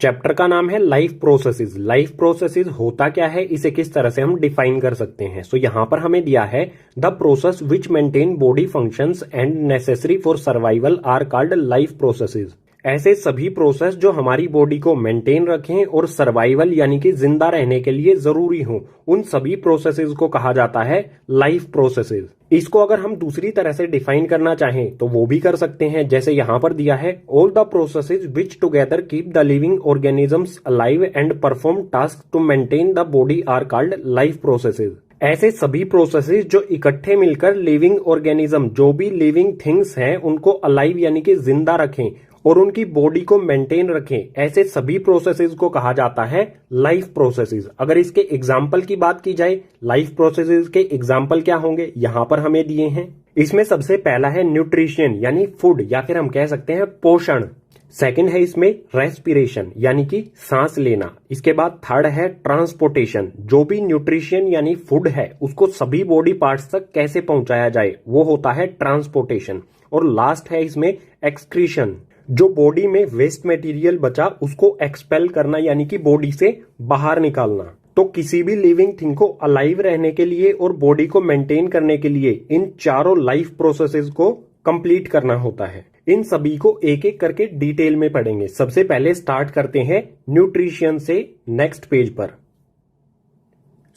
Chapter का नाम है लाइफ प्रोसेसेस। लाइफ प्रोसेसेस होता क्या है, इसे किस तरह से हम डिफाइन कर सकते हैं। सो यहां पर हमें दिया है the process which maintain body functions and necessary for survival are called life processes. ऐसे सभी प्रोसेस जो हमारी बॉडी को मेंटेन रखें और सर्वाइवल यानी कि जिंदा रहने के लिए जरूरी हो, उन सभी प्रोसेसेस को कहा जाता है लाइफ प्रोसेसेस। इसको अगर हम दूसरी तरह से डिफाइन करना चाहें तो वो भी कर सकते हैं, जैसे यहां पर दिया है all the processes which together keep the living organisms alive and perform task to maintain the body are called life processes. ऐसे सभी प्रोसेसेस जो इकट्ठे मिलकर लिविंग ऑर्गेनिज्म, जो भी लिविंग थिंग्स हैं, उनको अलाइव यानी कि जिंदा रखें और उनकी बॉडी को मेंटेन रखें, ऐसे सभी प्रोसेसेस को कहा जाता है लाइफ प्रोसेसेस। अगर इसके एग्जाम्पल की बात की जाए, लाइफ प्रोसेसेस के एग्जाम्पल क्या होंगे, यहां पर हमें दिए हैं। इसमें सबसे पहला है न्यूट्रिशन यानी फूड या फिर हम कह सकते हैं पोषण। सेकंड है इसमें रेस्पिरेशन यानी कि सांस लेना। इसके बाद थर्ड है ट्रांसपोर्टेशन, जो भी न्यूट्रिशन यानी फूड है उसको सभी बॉडी पार्ट्स तक कैसे पहुंचाया जाए, वो होता है ट्रांसपोर्टेशन। और लास्ट है इसमें एक्सक्रीशन, जो बॉडी में वेस्ट मटेरियल बचा उसको एक्सपेल करना यानी कि बॉडी से बाहर निकालना। तो किसी भी लिविंग थिंग को अलाइव रहने के लिए और बॉडी को मेंटेन करने के लिए इन चारों लाइफ प्रोसेसेस को कंप्लीट करना होता है। इन सभी को एक एक करके डिटेल में पढ़ेंगे। सबसे पहले स्टार्ट करते हैं न्यूट्रिशन से नेक्स्ट पेज पर।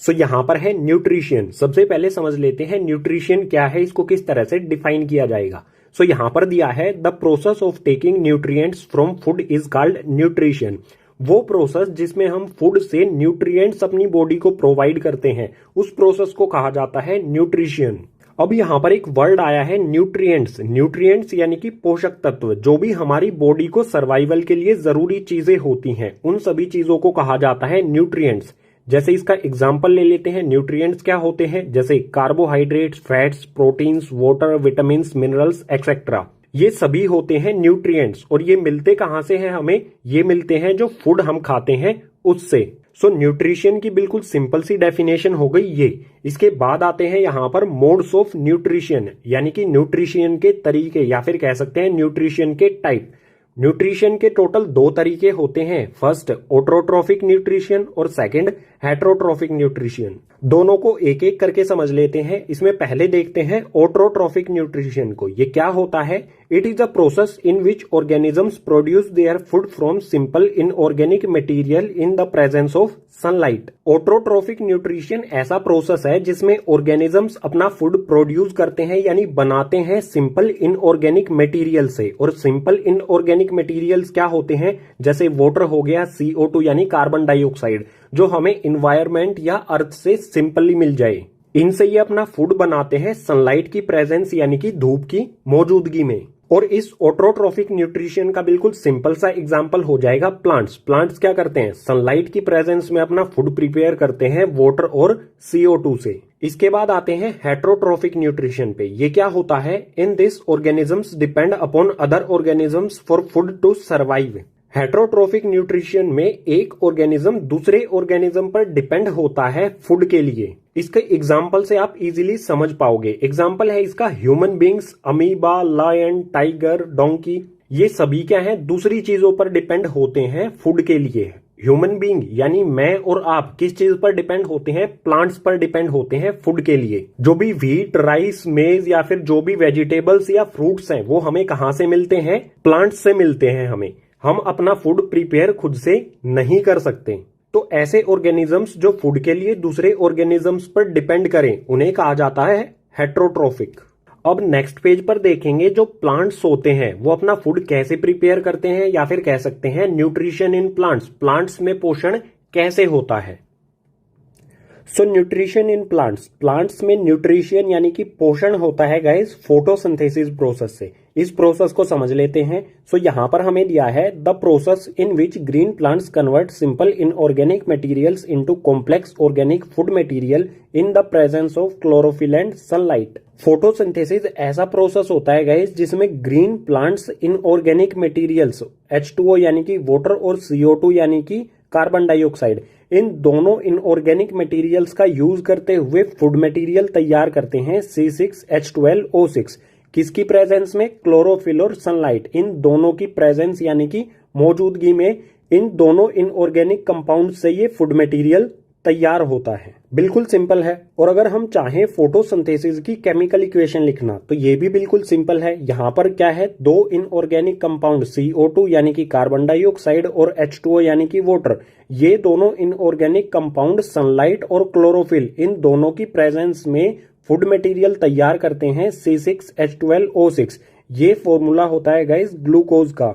सो यहां पर है न्यूट्रिशन। सबसे पहले समझ लेते हैं न्यूट्रिशन क्या है, इसको किस तरह से डिफाइन किया जाएगा। सो यहां पर दिया है the process of taking nutrients from food is called nutrition. वो प्रोसेस जिसमें हम फूड से न्यूट्रिएंट्स अपनी बॉडी को प्रोवाइड करते हैं, उस प्रोसेस को कहा जाता है न्यूट्रिशन। अब यहां पर एक वर्ड आया है न्यूट्रिएंट्स। न्यूट्रिएंट्स यानी कि पोषक तत्व, जो भी हमारी बॉडी को सर्वाइवल के लिए जरूरी चीजें होती हैं, उन सभी चीजों को कहा जाता है न्यूट्रिएंट्स। जैसे इसका एग्जाम्पल ले लेते हैं, न्यूट्रिएंट्स क्या होते हैं, जैसे carbohydrates, fats, proteins, water, vitamins, minerals etcetera. ये सभी होते हैं न्यूट्रिएंट्स। और ये मिलते कहां से हैं हमें, ये मिलते हैं जो फूड हम खाते हैं उससे। सो न्यूट्रिशन की बिल्कुल सिंपल सी डेफिनेशन हो गई ये। इसके बाद आते हैं यहां पर मोड्स ऑफ न्यूट्रिशन, यानी कि न्यूट्रिशन के तरीके या फिर कह सकते हैं न्यूट्रिशन के टाइप। न्यूट्रिशन के टोटल दो तरीके होते हैं, फर्स्ट ऑटोट्रोफिक न्यूट्रिशन और सेकंड हेटरोट्रोफिक न्यूट्रिशन। दोनों को एक एक करके समझ लेते हैं। इसमें पहले देखते हैं ऑटोट्रोफिक न्यूट्रिशन को। ये क्या होता है, it is a process in which organisms produce their food from simple inorganic material in the presence of sunlight. Autotrophic nutrition ऐसा प्रोसेस है जिसमें ऑर्गेनिजम्स अपना फूड प्रोड्यूस करते हैं यानी बनाते हैं सिंपल इनऑर्गेनिक मटेरियल से। और सिंपल इनऑर्गेनिक मटेरियल्स क्या होते हैं, जैसे वाटर हो गया, CO2 यानी कार्बन डाइऑक्साइड, जो हमें इन्वायरमेंट या अर्थ से सिंपली मिल जाए। इनसे ये अपना फूड बनाते हैं सनलाइट की प्रेजेंस यानी कि धूप की मौजूदगी में। और इस ऑटोट्रोफिक न्यूट्रिशन का बिल्कुल सिंपल सा एग्जांपल हो जाएगा प्लांट्स। प्लांट्स क्या करते हैं, सनलाइट की प्रेजेंस में अपना फूड प्रिपेयर करते हैं वाटर और CO2 से। इसके बाद आते हैं हेटरोट्रोफिक न्यूट्रिशन पे। ये क्या होता है, in this organisms depend upon other organisms for food to survive. Heterotrophic nutrition में एक ऑर्गेनिज्म दूसरे ऑर्गेनिज्म पर डिपेंड होता है फूड के लिए। इसके एग्जाम्पल से आप इजीली समझ पाओगे। एग्जाम्पल है इसका human beings, amoeba, lion, tiger, donkey. ये सभी क्या हैं, दूसरी चीजों पर डिपेंड होते हैं फूड के लिए। ह्यूमन बींग यानी मैं और आप किस चीज पर डिपेंड होते हैं, प्लांट्स पर डिपेंड होते हैं फूड के लिए। जो भी व्हीट, राइस, मेज या फिर जो भी वेजिटेबल्स या फ्रूट्स हैं, वो हमें कहां से मिलते हैं, प्लांट्स से मिलते हैं हमें। हम अपना फूड प्रिपेयर खुद से नहीं कर सकते। तो ऐसे ऑर्गेनिजम्स जो फूड के लिए दूसरे ऑर्गेनिजम्स पर डिपेंड करें, उन्हें कहा जाता है हेटरोट्रोफिक। अब नेक्स्ट पेज पर देखेंगे जो प्लांट्स होते हैं वो अपना फूड कैसे प्रिपेयर करते हैं, या फिर कह सकते हैं न्यूट्रिशन इन प्लांट्स, प्लांट्स में पोषण कैसे होता है। सो न्यूट्रिशन इन प्लांट्स, प्लांट्स में न्यूट्रिशन यानी कि पोषण होता है गाइस फोटोसिंथेसिस प्रोसेस से। इस प्रोसेस को समझ लेते हैं। सो यहां पर हमें दिया है the process in which green plants convert simple inorganic materials into complex organic food material in the presence of chlorophyll and sunlight. Photosynthesis ऐसा प्रोसेस होता है गाइस जिसमें green plants inorganic materials H2O यानी कि वाटर और CO2 यानी कि carbon dioxide, इन दोनों इनऑर्गेनिक मटेरियल्स का यूज करते हुए फूड मटेरियल तैयार करते हैं C6H12O6। किसकी प्रेजेंस में, क्लोरोफिल और सनलाइट, इन दोनों की प्रेजेंस यानी कि मौजूदगी में इन दोनों इनऑर्गेनिक कंपाउंड से ये फूड मटेरियल तैयार होता है। बिल्कुल सिंपल है। और अगर हम चाहें फोटोसिंथेसिस की केमिकल इक्वेशन लिखना तो ये भी बिल्कुल सिंपल है। यहाँ पर क्या है, दो इनऑर्गेनिक कंपाउंड CO2 यानी कि कार्बन डाइऑक्साइड और H2O यानी कि वाटर, ये दोनों इनऑर्गेनिक कंपाउंड सनलाइट और क्लोरोफिल इन दोनों की प्रेजेंस में फूड मटेरियल तैयार करते हैं C6H12O6। ये फॉर्मूला होता है गाइस ग्लूकोज का।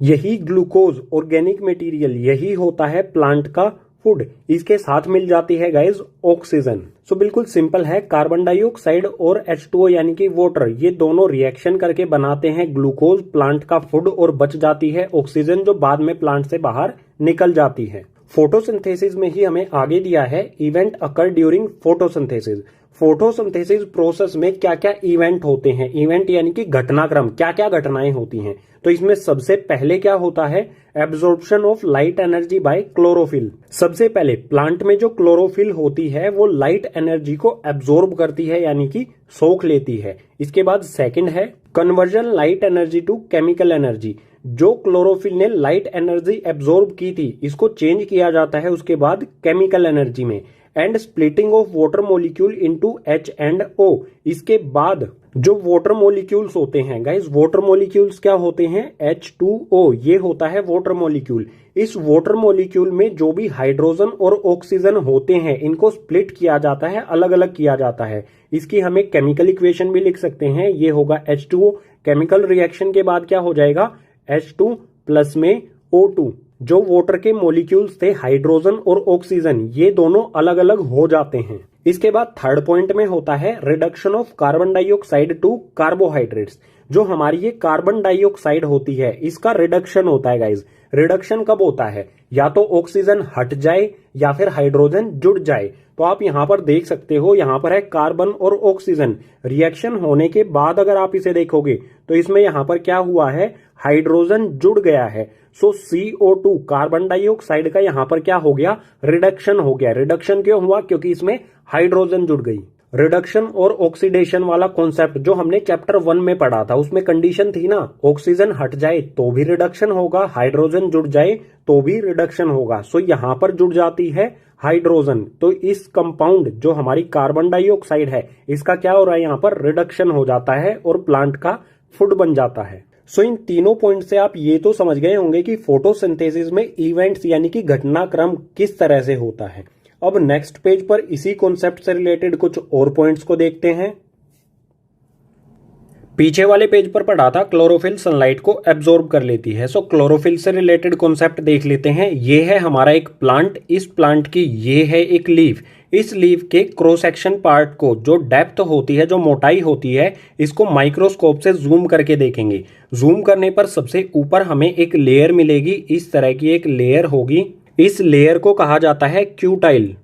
यही ग्लूकोज ऑर्गेनिक मटेरियल, यही होता है प्लांट का फूड। इसके साथ मिल जाती है गाइस ऑक्सीजन। सो बिल्कुल सिंपल है, कार्बन डाइऑक्साइड और H2O यानी कि वाटर, ये दोनों रिएक्शन करके बनाते हैं ग्लूकोज, प्लांट का फूड, और बच जाती है ऑक्सीजन जो बाद में प्लांट से बाहर निकल जाती है। फोटोसिंथेसिस में ही हमें आगे दिया है event occur during photosynthesis. Photosynthesis process में क्या क्या इवेंट होते हैं, इवेंट यानी कि घटनाक्रम, क्या क्या घटनाएं होती हैं। तो इसमें सबसे पहले क्या होता है, absorption of light energy by chlorophyll. सबसे पहले प्लांट में जो क्लोरोफिल होती है वो लाइट एनर्जी को एब्जॉर्ब करती है यानी कि सोख लेती है। इसके बाद सेकंड है conversion light energy to chemical energy. जो क्लोरोफिल ने लाइट एनर्जी एब्जॉर्ब की थी इसको चेंज किया जाता है उसके बाद केमिकल एनर्जी में। And splitting of water molecule into H and O। इसके बाद जो वाटर मॉलिक्यूल्स होते हैं गाइस, वाटर मॉलिक्यूल्स क्या होते हैं, H2O, ये होता है वाटर मॉलिक्यूल। इस वाटर मॉलिक्यूल में जो भी हाइड्रोजन और ऑक्सीजन होते हैं इनको स्प्लिट किया जाता है, अलग अलग किया जाता है। इसकी हमें केमिकल इक्वेशन भी लिख सकते हैं, ये होगा H2O। केमिकल रिएक्शन के बाद क्या हो जाएगा, H2 प्लस में O2। जो वाटर के मॉलिक्यूल्स थे हाइड्रोजन और ऑक्सीजन, ये दोनों अलग अलग हो जाते हैं। इसके बाद थर्ड पॉइंट में होता है reduction of carbon dioxide to carbohydrates. जो हमारी ये कार्बन डाइऑक्साइड होती है इसका रिडक्शन होता है गाइज। रिडक्शन कब होता है, या तो ऑक्सीजन हट जाए या फिर हाइड्रोजन जुड़ जाए। तो आप यहां पर देख सकते हो, यहां पर है कार्बन और ऑक्सीजन, रिएक्शन होने के बाद अगर आप इसे देखोगे तो इसमें यहां पर क्या हुआ है, हाइड्रोजन जुड़ गया है। सो CO2 कार्बन डाइऑक्साइड का यहां पर क्या हो गया, रिडक्शन हो गया। रिडक्शन क्यों हुआ, क्योंकि इसमें हाइड्रोजन जुड़ गई। रिडक्शन और ऑक्सीडेशन वाला कॉन्सेप्ट जो हमने चैप्टर 1 में पढ़ा था उसमें कंडीशन थी ना, ऑक्सीजन हट जाए तो भी रिडक्शन होगा, हाइड्रोजन जुड़ जाए तो भी रिडक्शन होगा। सो यहां पर जुड़ जाती है हाइड्रोजन। तो इस कंपाउंड जो हमारी कार्बन डाइऑक्साइड है इसका क्या हो रहा है, यहां पर रिडक्शन हो जाता है और प्लांट का फूड बन जाता है। सो इन तीनों पॉइंट से आप ये तो समझ गए होंगे कि फोटोसिंथेसिस में इवेंट्स यानी कि घटनाक्रम किस तरह से होता है। अब नेक्स्ट पेज पर इसी कॉन्सेप्ट से रिलेटेड कुछ और पॉइंट्स को देखते हैं। पीछे वाले पेज पर पढ़ा था क्लोरोफिल सनलाइट को एब्जॉर्ब कर लेती है। सो क्लोरोफिल से रिलेटेड कॉन्सेप्ट देख लेते हैं। ये है हमारा एक प्लांट, इस प्लांट की ये है एक लीफ। इस लीफ के क्रॉस सेक्शन पार्ट को जो डेप्थ होती है, जो मोटाई होती है, इसको माइक्रोस्कोप से जूम करके देखेंगे। जूम करने पर सबसे ऊपर हमें एक लेयर मिलेगी, इस तरह की एक लेयर होगी। इस लेयर को कहा जाता है क्यूटाइल।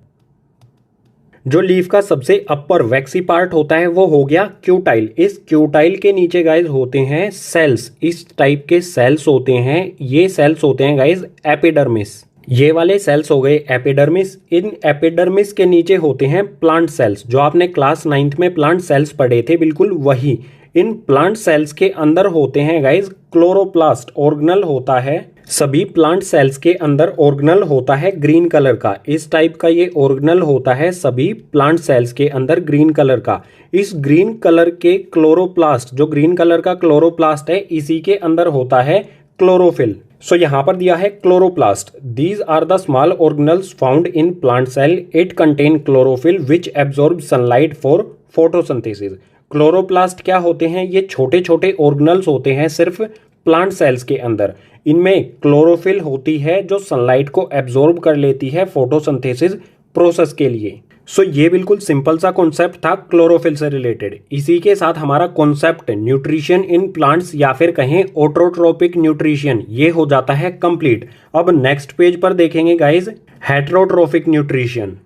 जो लीफ का सबसे अपर वैक्सी पार्ट होता है वो हो गया क्यूटाइल। इस क्यूटाइल के नीचे गाइज होते हैं सेल्स, इस टाइप के सेल्स होते हैं। ये सेल्स होते हैं गाइज एपिडर्मिस। ये वाले सेल्स हो गए एपिडर्मिस। इन एपिडर्मिस के नीचे होते हैं प्लांट सेल्स, जो आपने क्लास 9th में प्लांट सेल्स पढ़े थे, बिल्कुल वही। इन प्लांट सेल्स के अंदर होते हैं गाइज क्लोरोप्लास्ट, ऑर्गेनल होता है। सभी प्लांट सेल्स के अंदर ऑर्गेनल होता है ग्रीन कलर का, इस टाइप का ये ऑर्गेनल होता है सभी प्लांट सेल्स के अंदर ग्रीन कलर का। इस ग्रीन कलर के क्लोरोप्लास्ट, जो ग्रीन कलर का क्लोरोप्लास्ट है, इसी के अंदर होता है क्लोरोफिल। सो यहां पर दिया है chloroplast. These are the small organelles found in plant cell. It contain chlorophyll which absorb sunlight for photosynthesis. Chloroplast क्या होते हैं, ये छोटे छोटे ऑर्गेनल्स होते हैं सिर्फ प्लांट सेल्स के अंदर। इनमें क्लोरोफिल होती है जो सनलाइट को एब्जॉर्ब कर लेती है फोटोसिंथेसिस प्रोसेस के लिए। सो ये बिल्कुल सिंपल सा कॉन्सेप्ट था क्लोरोफिल से रिलेटेड। इसी के साथ हमारा कॉन्सेप्ट न्यूट्रिशन इन प्लांट्स या फिर कहें ऑटोट्रोपिक न्यूट्रिशन, ये हो जाता है कंप्लीट। अब नेक्स्ट पेज पर देखेंगे गाइज हेटरोट्रोफिक न्यूट्रिशन।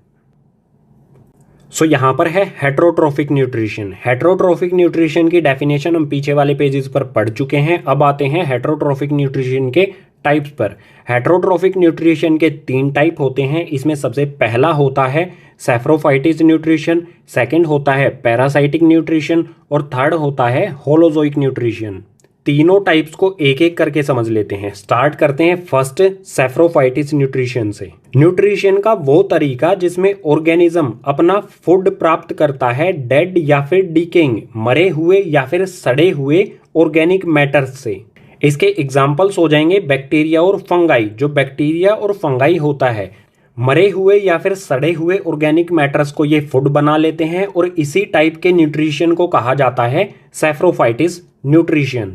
सो यहां पर है हेटरोट्रोफिक न्यूट्रिशन। हेटरोट्रोफिक न्यूट्रिशन की डेफिनेशन हम पीछे वाले पेजेस पर पढ़ चुके हैं। अब आते हैं हेटरोट्रोफिक न्यूट्रिशन के टाइप्स पर। हेटरोट्रोफिक न्यूट्रिशन के 3 टाइप होते हैं। इसमें सबसे पहला होता है सैप्रोफाइटिस न्यूट्रिशन, सेकंड होता है पैरासाइटिक न्यूट्रिशन और थर्ड होता है होलोजोइक न्यूट्रिशन। तीनों टाइप्स को एक एक करके समझ लेते हैं। स्टार्ट करते हैं फर्स्ट सेफ्रोफाइटिस न्यूट्रिशन से। न्यूट्रिशन का वो तरीका जिसमें ऑर्गेनिज्म अपना फूड प्राप्त करता है डेड या फिर डिकेइंग, मरे हुए या फिर सड़े हुए ऑर्गेनिक मैटर्स से। इसके एग्जाम्पल्स हो जाएंगे बैक्टीरिया और फंगाई। जो बैक्टीरिया और फंगाई होता है, मरे हुए या फिर सड़े हुए ऑर्गेनिक मैटर्स को ये फूड बना लेते हैं और इसी टाइप के न्यूट्रिशन को कहा जाता है सेफ्रोफाइटिस न्यूट्रिशन।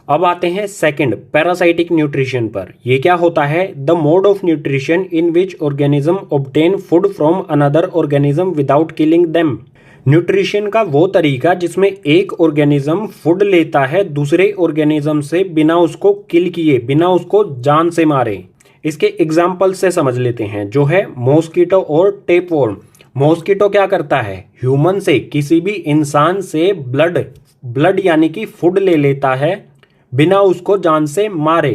अब आते हैं सेकंड पैरासाइटिक न्यूट्रिशन पर। यह क्या होता है? The mode of nutrition in which organism obtain food from another organism without killing them. Nutrition का वो तरीका जिसमें एक ऑर्गेनिज्म फूड लेता है दूसरे ऑर्गेनिज्म से बिना उसको किल किए, बिना उसको जान से मारे। इसके एग्जाम्पल से समझ लेते हैं, जो है मॉस्किटो और टेपवॉर्म। मॉस्किटो क्या करता है? ह्यूमन से, किसी भी इंसान से ब्लड यानी कि फूड ले लेता है बिना उसको जान से मारे।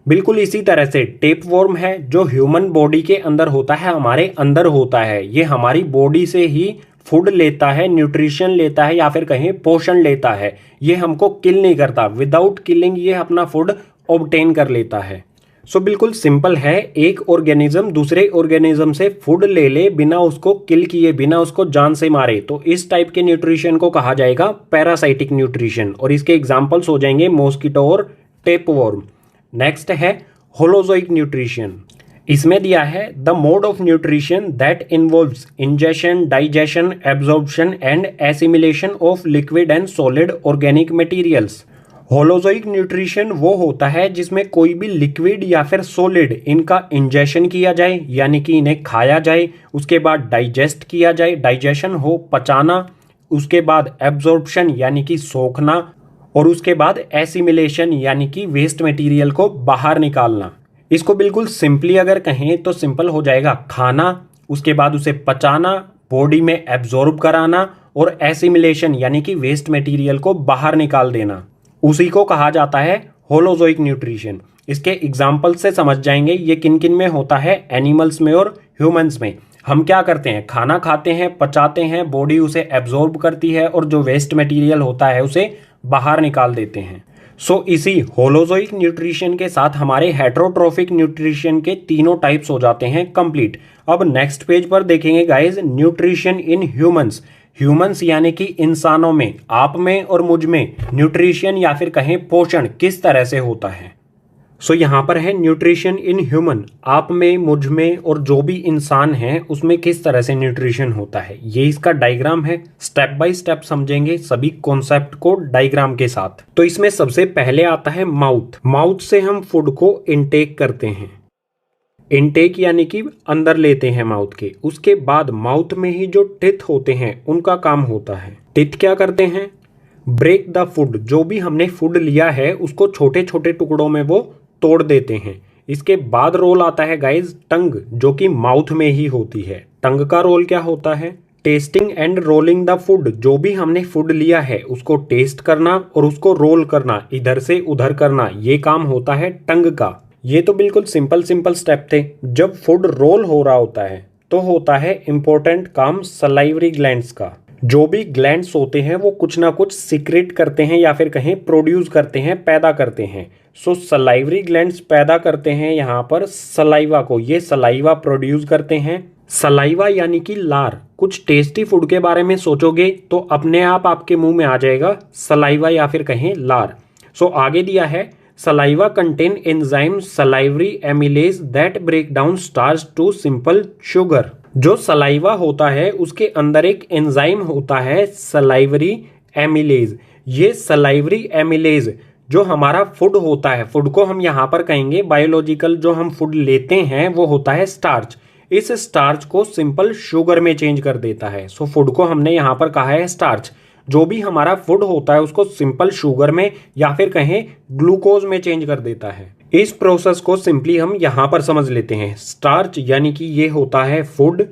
बिल्कुल इसी तरह से टेपवॉर्म है, जो ह्यूमन बॉडी के अंदर होता है, हमारे अंदर होता है। ये हमारी बॉडी से ही फूड लेता है, न्यूट्रिशन लेता है या फिर कहें पोषण लेता है। ये हमको किल नहीं करता, विदाउट किलिंग ये अपना फूड ऑब्टेन कर लेता है। सो बिल्कुल सिंपल है, एक ऑर्गेनिज्म दूसरे ऑर्गेनिज्म से फूड ले ले बिना उसको किल किए, बिना उसको जान से मारे, तो इस टाइप के न्यूट्रिशन को कहा जाएगा पैरासाइटिक न्यूट्रिशन। और इसके एग्जांपल्स हो जाएंगे मॉस्किटो और टेपवॉर्म। नेक्स्ट है होलोजोइक न्यूट्रिशन। इसमें दिया है the mode of nutrition that involves ingestion, digestion, absorption and assimilation of liquid and solid organic materials. Holozoic nutrition वो होता है जिसमें कोई भी लिक्विड या फिर सॉलिड इनका इंजेशन किया जाए, यानी कि इन्हें खाया जाए, उसके बाद डाइजेस्ट किया जाए, डाइजेशन हो, पचाना, उसके बाद एब्जॉर्प्शन यानी कि सोखना, और उसके बाद एसिमिलेशन यानी कि वेस्ट मटेरियल को बाहर निकालना। इसको बिल्कुल सिंपली अगर कहें तो सिंपल हो जाएगा, खाना, उसके बाद उसे पचाना, बॉडी में एब्जॉर्ब कराना, और एसिमिलेशन यानी कि वेस्ट मटेरियल को बाहर निकाल देना, उसी को कहा जाता है होलोजोइक न्यूट्रिशन। इसके एग्जाम्पल से समझ जाएंगे ये किन किन में होता है, एनिमल्स में और ह्यूमंस में। हम क्या करते हैं? खाना खाते हैं, पचाते हैं, बॉडी उसे एब्जॉर्ब करती है और जो वेस्ट मटेरियल होता है उसे बाहर निकाल देते हैं। सो इसी होलोजोइक न्यूट्रिशन के साथ हमारे हेटेरोट्रोफिक न्यूट्रिशन के तीनों टाइप्स हो जाते हैं कंप्लीट। अब नेक्स्ट पेज पर देखेंगे guys nutrition in humans. Humans यानी कि इंसानों में, आप में और मुझ में न्यूट्रिशन या फिर कहें पोषण किस तरह से होता है। सो यहाँ पर है न्यूट्रिशन इन ह्यूमन, आप में, मुझ में और जो भी इंसान है उसमें किस तरह से न्यूट्रिशन होता है। ये इसका डायग्राम है, स्टेप बाय स्टेप समझेंगे सभी कॉन्सेप्ट को डायग्राम के साथ। तो इसमें सबसे पहले आता है माउथ। माउथ से हम फूड को इनटेक करते हैं। इनटेक यानी कि अंदर लेते हैं माउथ के। उसके बाद माउथ में ही जो टिथ होते हैं उनका काम होता है। टिथ क्या करते हैं? Break the food. जो भी हमने फूड लिया है उसको छोटे छोटे टुकड़ों में वो तोड़ देते हैं। इसके बाद रोल आता है गाइज टंग, जो कि माउथ में ही होती है। टंग का रोल क्या होता है? Testing and rolling the food. जो भी हमने फूड लिया है उसको टेस्ट करना और उसको रोल करना, इधर से उधर करना, ये काम होता है टंग का। ये तो बिल्कुल सिंपल स्टेप थे। जब फूड रोल हो रहा होता है तो होता है इंपॉर्टेंट काम सलाइवरी ग्लैंड्स का। जो भी ग्लैंड्स होते हैं वो कुछ ना कुछ सीक्रेट करते हैं या फिर कहें प्रोड्यूस करते हैं, पैदा करते हैं। सो सलाइवरी ग्लैंड्स पैदा करते हैं यहाँ पर सलाइवा को। ये सलाइवा प्रोड्यूस करते हैं। सलाइवा यानी कि लार। कुछ टेस्टी फूड के बारे में सोचोगे तो अपने आप आपके मुंह में आ जाएगा सलाइवा या फिर कहें लार। सो आगे दिया है saliva contain enzyme salivary amylase that break down starch to simple sugar. जो सलाइवा होता है उसके अंदर एक एंजाइम होता है सलाइवरी एमिलेज। ये सलाइवरी एमिलेज जो हमारा फूड होता है, फूड को हम यहाँ पर कहेंगे बायोलॉजिकल, जो हम फूड लेते हैं वो होता है स्टार्च। इस स्टार्च को सिंपल शुगर में चेंज कर देता है। सो फूड को हमने यहाँ पर कहा है स्टार्च। जो भी हमारा फूड होता है उसको सिंपल शुगर में या फिर कहें ग्लूकोज में चेंज कर देता है। इस प्रोसेस को सिंपली हम यहाँ पर समझ लेते हैं। स्टार्च यानी कि ये होता है फूड।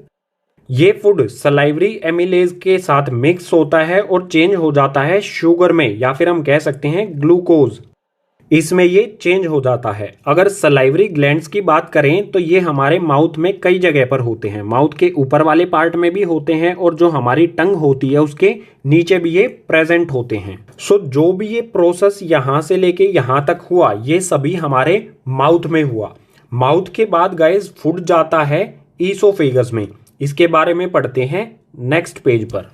ये फूड सलाइवरी एमिलेज के साथ मिक्स होता है और चेंज हो जाता है शुगर में या फिर हम कह सकते हैं ग्लूकोज। इसमें ये चेंज हो जाता है। अगर सलाइवरी ग्लैंड्स की बात करें तो ये हमारे माउथ में कई जगह पर होते हैं, माउथ के ऊपर वाले पार्ट में भी होते हैं और जो हमारी टंग होती है उसके नीचे भी ये प्रेजेंट होते हैं। सो जो भी ये प्रोसेस यहाँ से लेके यहाँ तक हुआ ये सभी हमारे माउथ में हुआ। माउथ के बाद गाइस फूड जाता है ईसोफेगस में। इसके बारे में पढ़ते हैं नेक्स्ट पेज पर।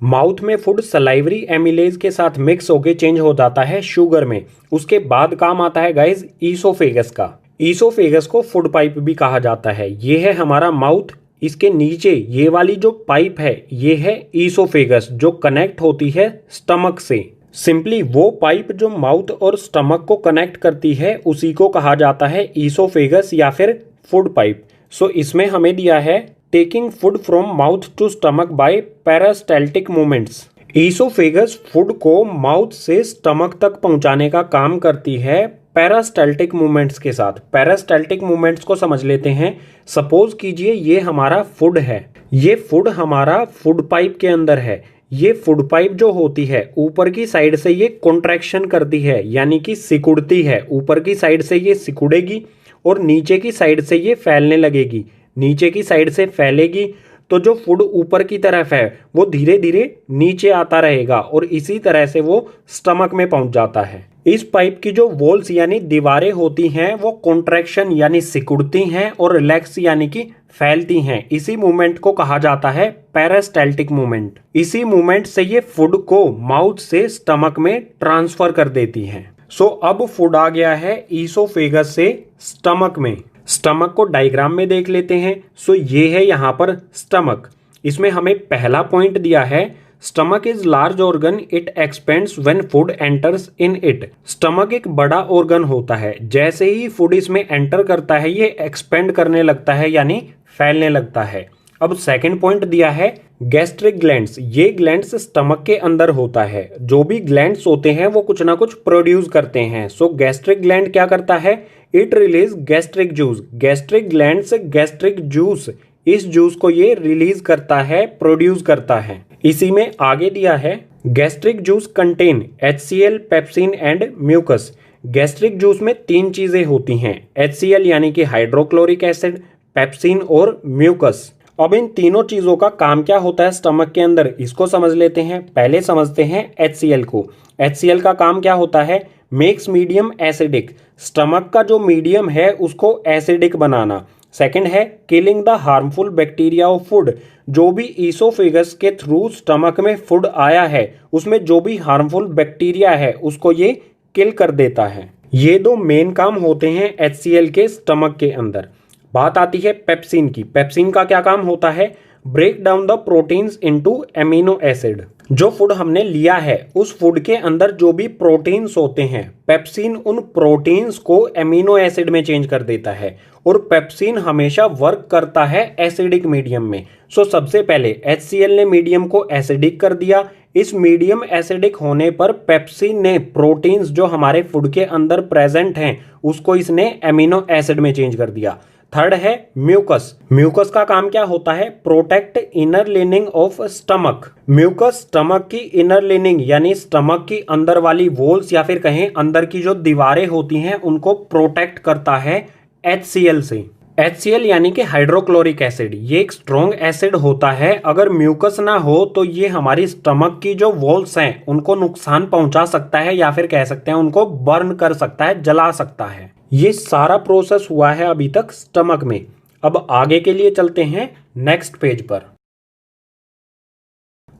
माउथ में फूड सलाइवरी एमिलेज के साथ मिक्स होके चेंज हो जाता है शुगर में। उसके बाद काम आता है गाइस ईसोफेगस का। ईसोफेगस को फूड पाइप भी कहा जाता है। ये है हमारा माउथ, इसके नीचे ये वाली जो पाइप है ये है ईसोफेगस जो कनेक्ट होती है स्टमक से। सिंपली वो पाइप जो माउथ और स्टमक को कनेक्ट करती है उसी को कहा जाता है ईसोफेगस या फिर फूड पाइप। सो इसमें हमें दिया है taking food from mouth to stomach by peristaltic movements. Oesophagus food को माउथ से स्टमक तक पहुंचाने का काम करती है पेरिस्टाल्टिक मूवमेंट्स के साथ। पेरिस्टाल्टिक मूवमेंट्स को समझ लेते हैं। सपोज कीजिए ये हमारा फूड है, ये फूड हमारा फूड पाइप के अंदर है। ये फूड पाइप जो होती है ऊपर की साइड से ये कॉन्ट्रैक्शन करती है यानी कि सिकुड़ती है। ऊपर की साइड से ये सिकुड़ेगी और नीचे की साइड से ये फैलने लगेगी। नीचे की साइड से फैलेगी तो जो फूड ऊपर की तरफ है वो धीरे धीरे नीचे आता रहेगा और इसी तरह से वो स्टमक में पहुंच जाता है। इस पाइप की जो वॉल्स यानी दीवारें होती हैं वो कॉन्ट्रैक्शन यानी सिकुड़ती हैं और रिलैक्स यानी कि फैलती हैं। इसी मूवमेंट को कहा जाता है पेरिस्टाल्टिक मूवमेंट। इसी मूवमेंट से ये फूड को माउथ से स्टमक में ट्रांसफर कर देती हैं। सो अब फूड आ गया है ईसोफेगस से स्टमक में। स्टमक को डायग्राम में देख लेते हैं। सो ये है यहाँ पर स्टमक। इसमें हमें पहला पॉइंट दिया है stomach is large organ, it expends when food enters in it. Stomach एक बड़ा ऑर्गन होता है, जैसे ही फूड इसमें एंटर करता है ये एक्सपेंड करने लगता है यानी फैलने लगता है। अब सेकंड पॉइंट दिया है गैस्ट्रिक ग्लैंड्स। ये ग्लैंड्स स्टमक के अंदर होता है। जो भी ग्लैंड्स होते हैं वो कुछ ना कुछ प्रोड्यूस करते हैं। सो गैस्ट्रिक ग्लैंड क्या करता है, it release gastric juice. Gastric glands gastric juice, इस जूस को ये रिलीज करता है, प्रोड्यूस करता है। इसी में आगे दिया है gastric juice contain HCl, pepsin and mucus. Gastric juice में तीन चीजें होती हैं, HCl यानी कि हाइड्रोक्लोरिक एसिड, पेप्सिन और म्यूकस। अब इन तीनों चीजों का काम क्या होता है स्टमक के अंदर, इसको समझ लेते हैं। पहले समझते हैं HCl को। HCl का काम क्या होता है, मेक्स मीडियम एसिडिक। स्टमक का जो मीडियम है उसको एसिडिक बनाना। सेकंड है killing the harmful bacteria of food. जो भी ईसोफेगस के थ्रू स्टमक में फूड आया है उसमें जो भी हार्मफुल बैक्टीरिया है उसको ये किल कर देता है। ये दो मेन काम होते हैं HCl के स्टमक के अंदर। बात आती है पेप्सिन की। पेप्सिन का क्या काम होता है, break down the proteins into amino acid. जो फूड हमने लिया है उस फूड के अंदर जो भी प्रोटीन्स होते हैं, पेप्सिन उन प्रोटीन्स को एमिनो एसिड में चेंज कर देता है और पेप्सिन हमेशा वर्क करता है एसिडिक मीडियम में। सो सबसे पहले HCl ने मीडियम को एसिडिक कर दिया। इस मीडियम एसिडिक होने पर पेप्सिन ने प्रोटीन्स जो हमारे फूड के अंदर प्रेजेंट हैं उसको इसने एमिनो एसिड में चेंज कर दिया। थर्ड है म्यूकस। म्यूकस का काम क्या होता है, protect inner lining of stomach. Mucus stomach की इनर लिनिंग यानी स्टमक की अंदर वाली वॉल्स या फिर कहें अंदर की जो दीवारें होती हैं उनको प्रोटेक्ट करता है HCl से। HCl यानी कि हाइड्रोक्लोरिक एसिड, ये एक स्ट्रॉन्ग एसिड होता है। अगर म्यूकस ना हो तो ये हमारी स्टमक की जो वॉल्स हैं उनको नुकसान पहुंचा सकता है या फिर कह सकते हैं उनको बर्न कर सकता है, जला सकता है। ये सारा प्रोसेस हुआ है अभी तक स्टमक में। अब आगे के लिए चलते हैं नेक्स्ट पेज पर।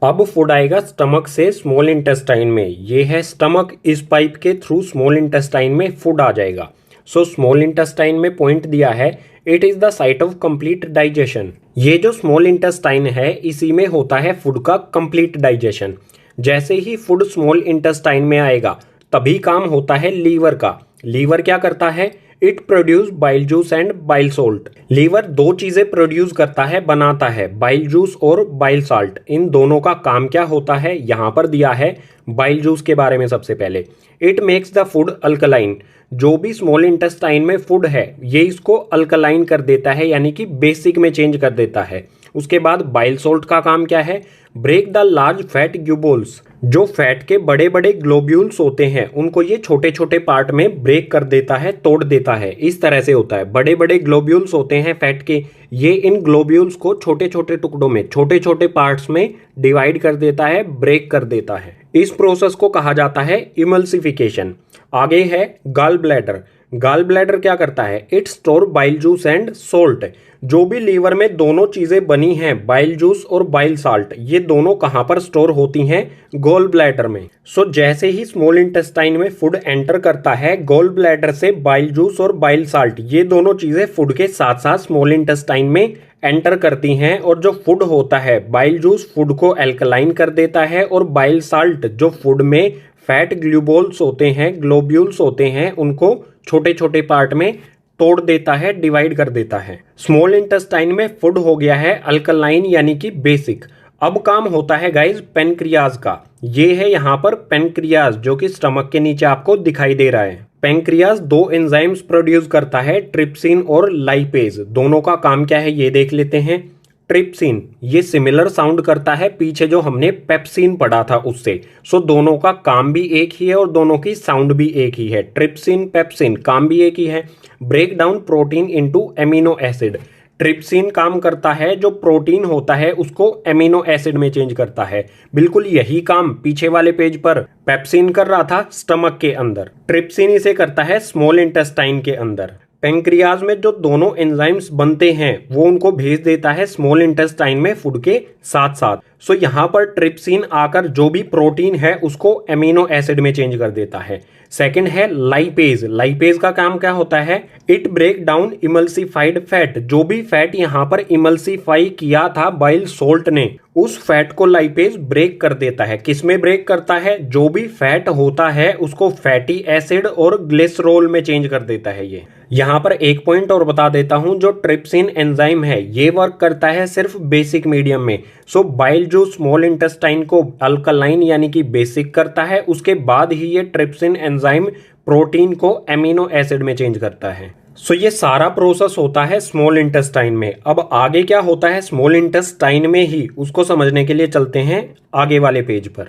अब फूड आएगा स्टमक से स्मॉल इंटेस्टाइन में। ये है स्टमक, इस पाइप के थ्रू स्मॉल इंटेस्टाइन में फूड आ जाएगा। सो स्मॉल इंटेस्टाइन में पॉइंट दिया है it is the site of complete digestion. ये जो स्मॉल इंटेस्टाइन है इसी में होता है फूड का कंप्लीट डाइजेशन। जैसे ही फूड स्मॉल इंटेस्टाइन में आएगा तभी काम होता है लीवर का। लीवर क्या करता है, it produce bile juice and bile salt. Liver दो चीजें प्रोड्यूस करता है, बनाता है, बाइल जूस और बाइल साल्ट। इन दोनों का काम क्या होता है यहाँ पर दिया है बाइल जूस के बारे में। सबसे पहले it makes the food alkaline. जो भी स्मॉल इंटेस्टाइन में फूड है ये इसको अल्कलाइन कर देता है यानी कि बेसिक में चेंज कर देता है। उसके बाद बाइल सोल्ट का काम क्या है, ब्रेक द लार्ज फैट ग्यूबोल्स, जो फैट के बड़े बड़े ग्लोब्यूल्स होते हैं उनको ये छोटे छोटे पार्ट में ब्रेक कर देता है, तोड़ देता है। इस तरह से होता है, बड़े बड़े ग्लोब्यूल्स होते हैं फैट के, ये इन ग्लोब्यूल्स को छोटे छोटे टुकड़ों में, छोटे छोटे पार्ट्स में डिवाइड कर देता है, ब्रेक कर देता है। इस प्रोसेस को कहा जाता है इमल्सिफिकेशन। आगे है गॉल ब्लैडर। गॉल ब्लैडर क्या करता है, it store bile juice and salt. जो भी लीवर में दोनों चीजें बनी हैं, बाइल जूस और बाइल साल्ट, ये दोनों कहां पर स्टोर होती हैं, गॉल ब्लैडर में। सो जैसे ही स्मॉल इंटेस्टाइन में फूड एंटर करता है, गॉल ब्लैडर से बाइल जूस और बाइल साल्ट, ये दोनों चीजें फूड के साथ साथ स्मॉल इंटेस्टाइन में एंटर करती हैं। और जो फूड होता है, बाइल जूस फूड को एल्कलाइन कर देता है, और बाइल साल्ट जो फूड में फैट ग्लूबोल्स होते हैं, ग्लोब्यूल्स होते हैं, उनको छोटे छोटे पार्ट में तोड़ देता है, डिवाइड कर देता है। स्मॉल इंटेस्टाइन में फूड हो गया है अल्कलाइन यानी कि बेसिक। अब काम होता है गाइज पेनक्रियाज का। ये है यहाँ पर पेनक्रियाज, जो कि स्टमक के नीचे आपको दिखाई दे रहा है। पेनक्रियाज दो एंजाइम्स प्रोड्यूस करता है, ट्रिप्सिन और लाइपेज। दोनों का काम क्या है ये देख लेते हैं। ट्रिप्सिन ये सिमिलर साउंड करता है पीछे जो हमने पेप्सिन पढ़ा था उससे। सो दोनों का काम भी एक ही है और दोनों की साउंड भी एक ही है। ट्रिप्सिन पेप्सिन काम भी एक ही है। Break down protein into amino acid. Trypsin काम करता है, जो प्रोटीन होता है उसको एमिनो एसिड में चेंज करता है। बिल्कुल यही काम पीछे वाले पेज पर पेप्सिन कर रहा था स्टमक के अंदर, ट्रिप्सिन इसे करता है स्मॉल इंटेस्टाइन के अंदर। पेंक्रियाज में जो दोनों एंजाइम्स बनते हैं वो उनको भेज देता है स्मॉल इंटेस्टाइन में फूड के साथ साथ। सो यहाँ पर ट्रिप्सिन आकर जो भी प्रोटीन है उसको एमिनो एसिड में चेंज कर देता है। सेकंड है लाइपेज। लाइपेज का काम क्या होता है, it break down emulsified fat. जो भी फैट यहाँ पर इमल्सिफाई किया था बाइल सोल्ट ने, उस फैट को लाइपेज ब्रेक कर देता है। किसमें ब्रेक करता है, जो भी फैट होता है उसको फैटी एसिड और ग्लिसरॉल में चेंज कर देता है। ये यहाँ पर एक पॉइंट और बता देता हूं, जो ट्रिप्सिन एंजाइम है ये वर्क करता है सिर्फ बेसिक मीडियम में। सो बाइल जो स्मॉल इंटेस्टाइन को अल्कलाइन यानी कि बेसिक करता है, उसके बाद ही ये ट्रिप्सिन एंजाइम प्रोटीन को एमिनो एसिड में चेंज करता है। सो ये सारा प्रोसेस होता है स्मॉल इंटेस्टाइन में। अब आगे क्या होता है स्मॉल इंटेस्टाइन में ही, उसको समझने के लिए चलते हैं आगे वाले पेज पर।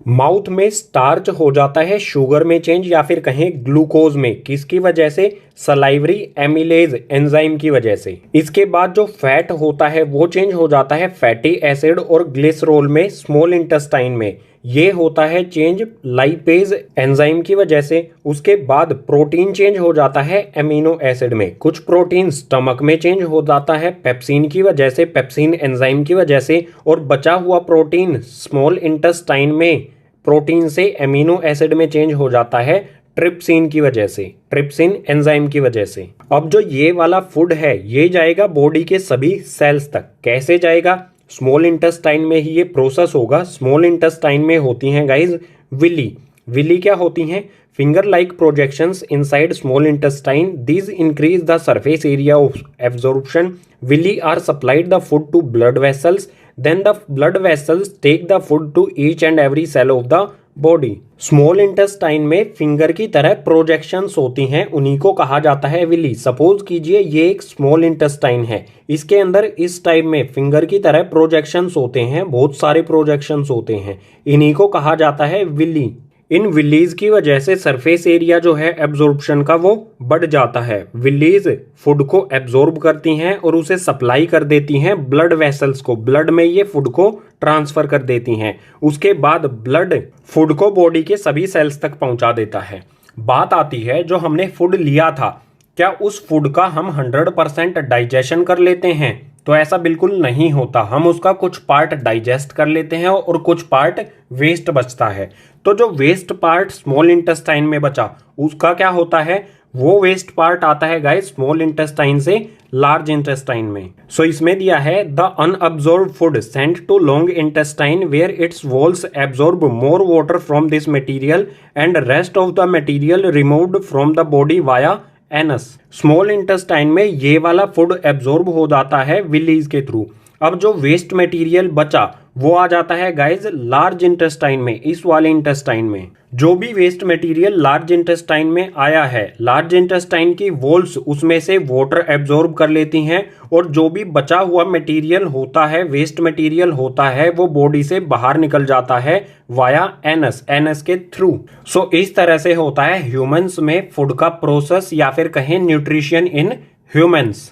माउथ में स्टार्च हो जाता है शुगर में चेंज, या फिर कहें ग्लूकोज में। किसकी वजह से, सलाइवरी एमिलेज एंजाइम की वजह से। इसके बाद जो फैट होता है वो चेंज हो जाता है फैटी एसिड और ग्लिसरॉल में स्मॉल इंटेस्टाइन में। ये होता है चेंज लाइपेज एंजाइम की वजह से। उसके बाद प्रोटीन चेंज हो जाता है एमिनो एसिड में। कुछ प्रोटीन स्टमक में चेंज हो जाता है पेप्सिन की वजह से, पेप्सिन एंजाइम की वजह से। और बचा हुआ प्रोटीन स्मॉल इंटेस्टाइन में प्रोटीन से एमिनो एसिड में चेंज हो जाता है ट्रिप्सिन की वजह से, ट्रिप्सिन एंजाइम की वजह से। अब जो ये वाला फूड है ये जाएगा बॉडी के सभी सेल्स तक। कैसे जाएगा, स्मॉल इंटेस्टाइन में ही ये प्रोसेस होगा। स्मॉल इंटेस्टाइन में होती हैं गाइज विली। विली क्या होती हैं, finger like projections inside small intestine. These increase the surface area of absorption. Villi are supplied the food to blood vessels, then the blood vessels take the food to each and every cell of the body. Small intestine में finger की तरह projections होती हैं, उन्हीं को कहा जाता है विली। सपोज कीजिए ये एक स्मॉल इंटेस्टाइन है, इसके अंदर इस टाइप में फिंगर की तरह प्रोजेक्शंस होते हैं, बहुत सारे प्रोजेक्शंस होते हैं, इन्हीं को कहा जाता है विली। इन विलीज की वजह से सरफेस एरिया जो है एब्जॉर्प्शन का वो बढ़ जाता है। विलीज फूड को एब्जॉर्ब करती हैं और उसे सप्लाई कर देती हैं ब्लड वेसल्स को। ब्लड में ये फूड को ट्रांसफर कर देती हैं। उसके बाद ब्लड फूड को बॉडी के सभी सेल्स तक पहुंचा देता है। बात आती है जो हमने फूड लिया था, क्या उस फूड का हम 100% डाइजेशन कर लेते हैं? तो ऐसा बिल्कुल नहीं होता। हम उसका कुछ पार्ट डाइजेस्ट कर लेते हैं और कुछ पार्ट वेस्ट बचता है। तो जो वेस्ट पार्ट स्मॉल इंटेस्टाइन में बचा उसका क्या होता है, वो वेस्ट पार्ट आता है गाइस स्मॉल इंटेस्टाइन से लार्ज इंटेस्टाइन में। सो इसमें दिया है the unabsorbed food sent to long intestine where its walls absorb more water from this material and rest of the material removed from the body via anus. Small intestine में ये वाला food absorb हो जाता है villis के through. अब जो waste material बचा वो आ जाता है गाइज लार्ज इंटेस्टाइन में, इस वाले इंटेस्टाइन में। जो भी वेस्ट मटेरियल लार्ज इंटेस्टाइन में आया है, लार्ज इंटेस्टाइन की वॉल्स उसमें से वाटर एब्जॉर्ब कर लेती हैं, और जो भी बचा हुआ मटेरियल होता है, वेस्ट मटेरियल होता है, वो बॉडी से बाहर निकल जाता है वाया एनस, एनस के थ्रू। सो इस तरह से होता है ह्यूमंस में फूड का प्रोसेस, या फिर कहें न्यूट्रिशन इन ह्यूमंस।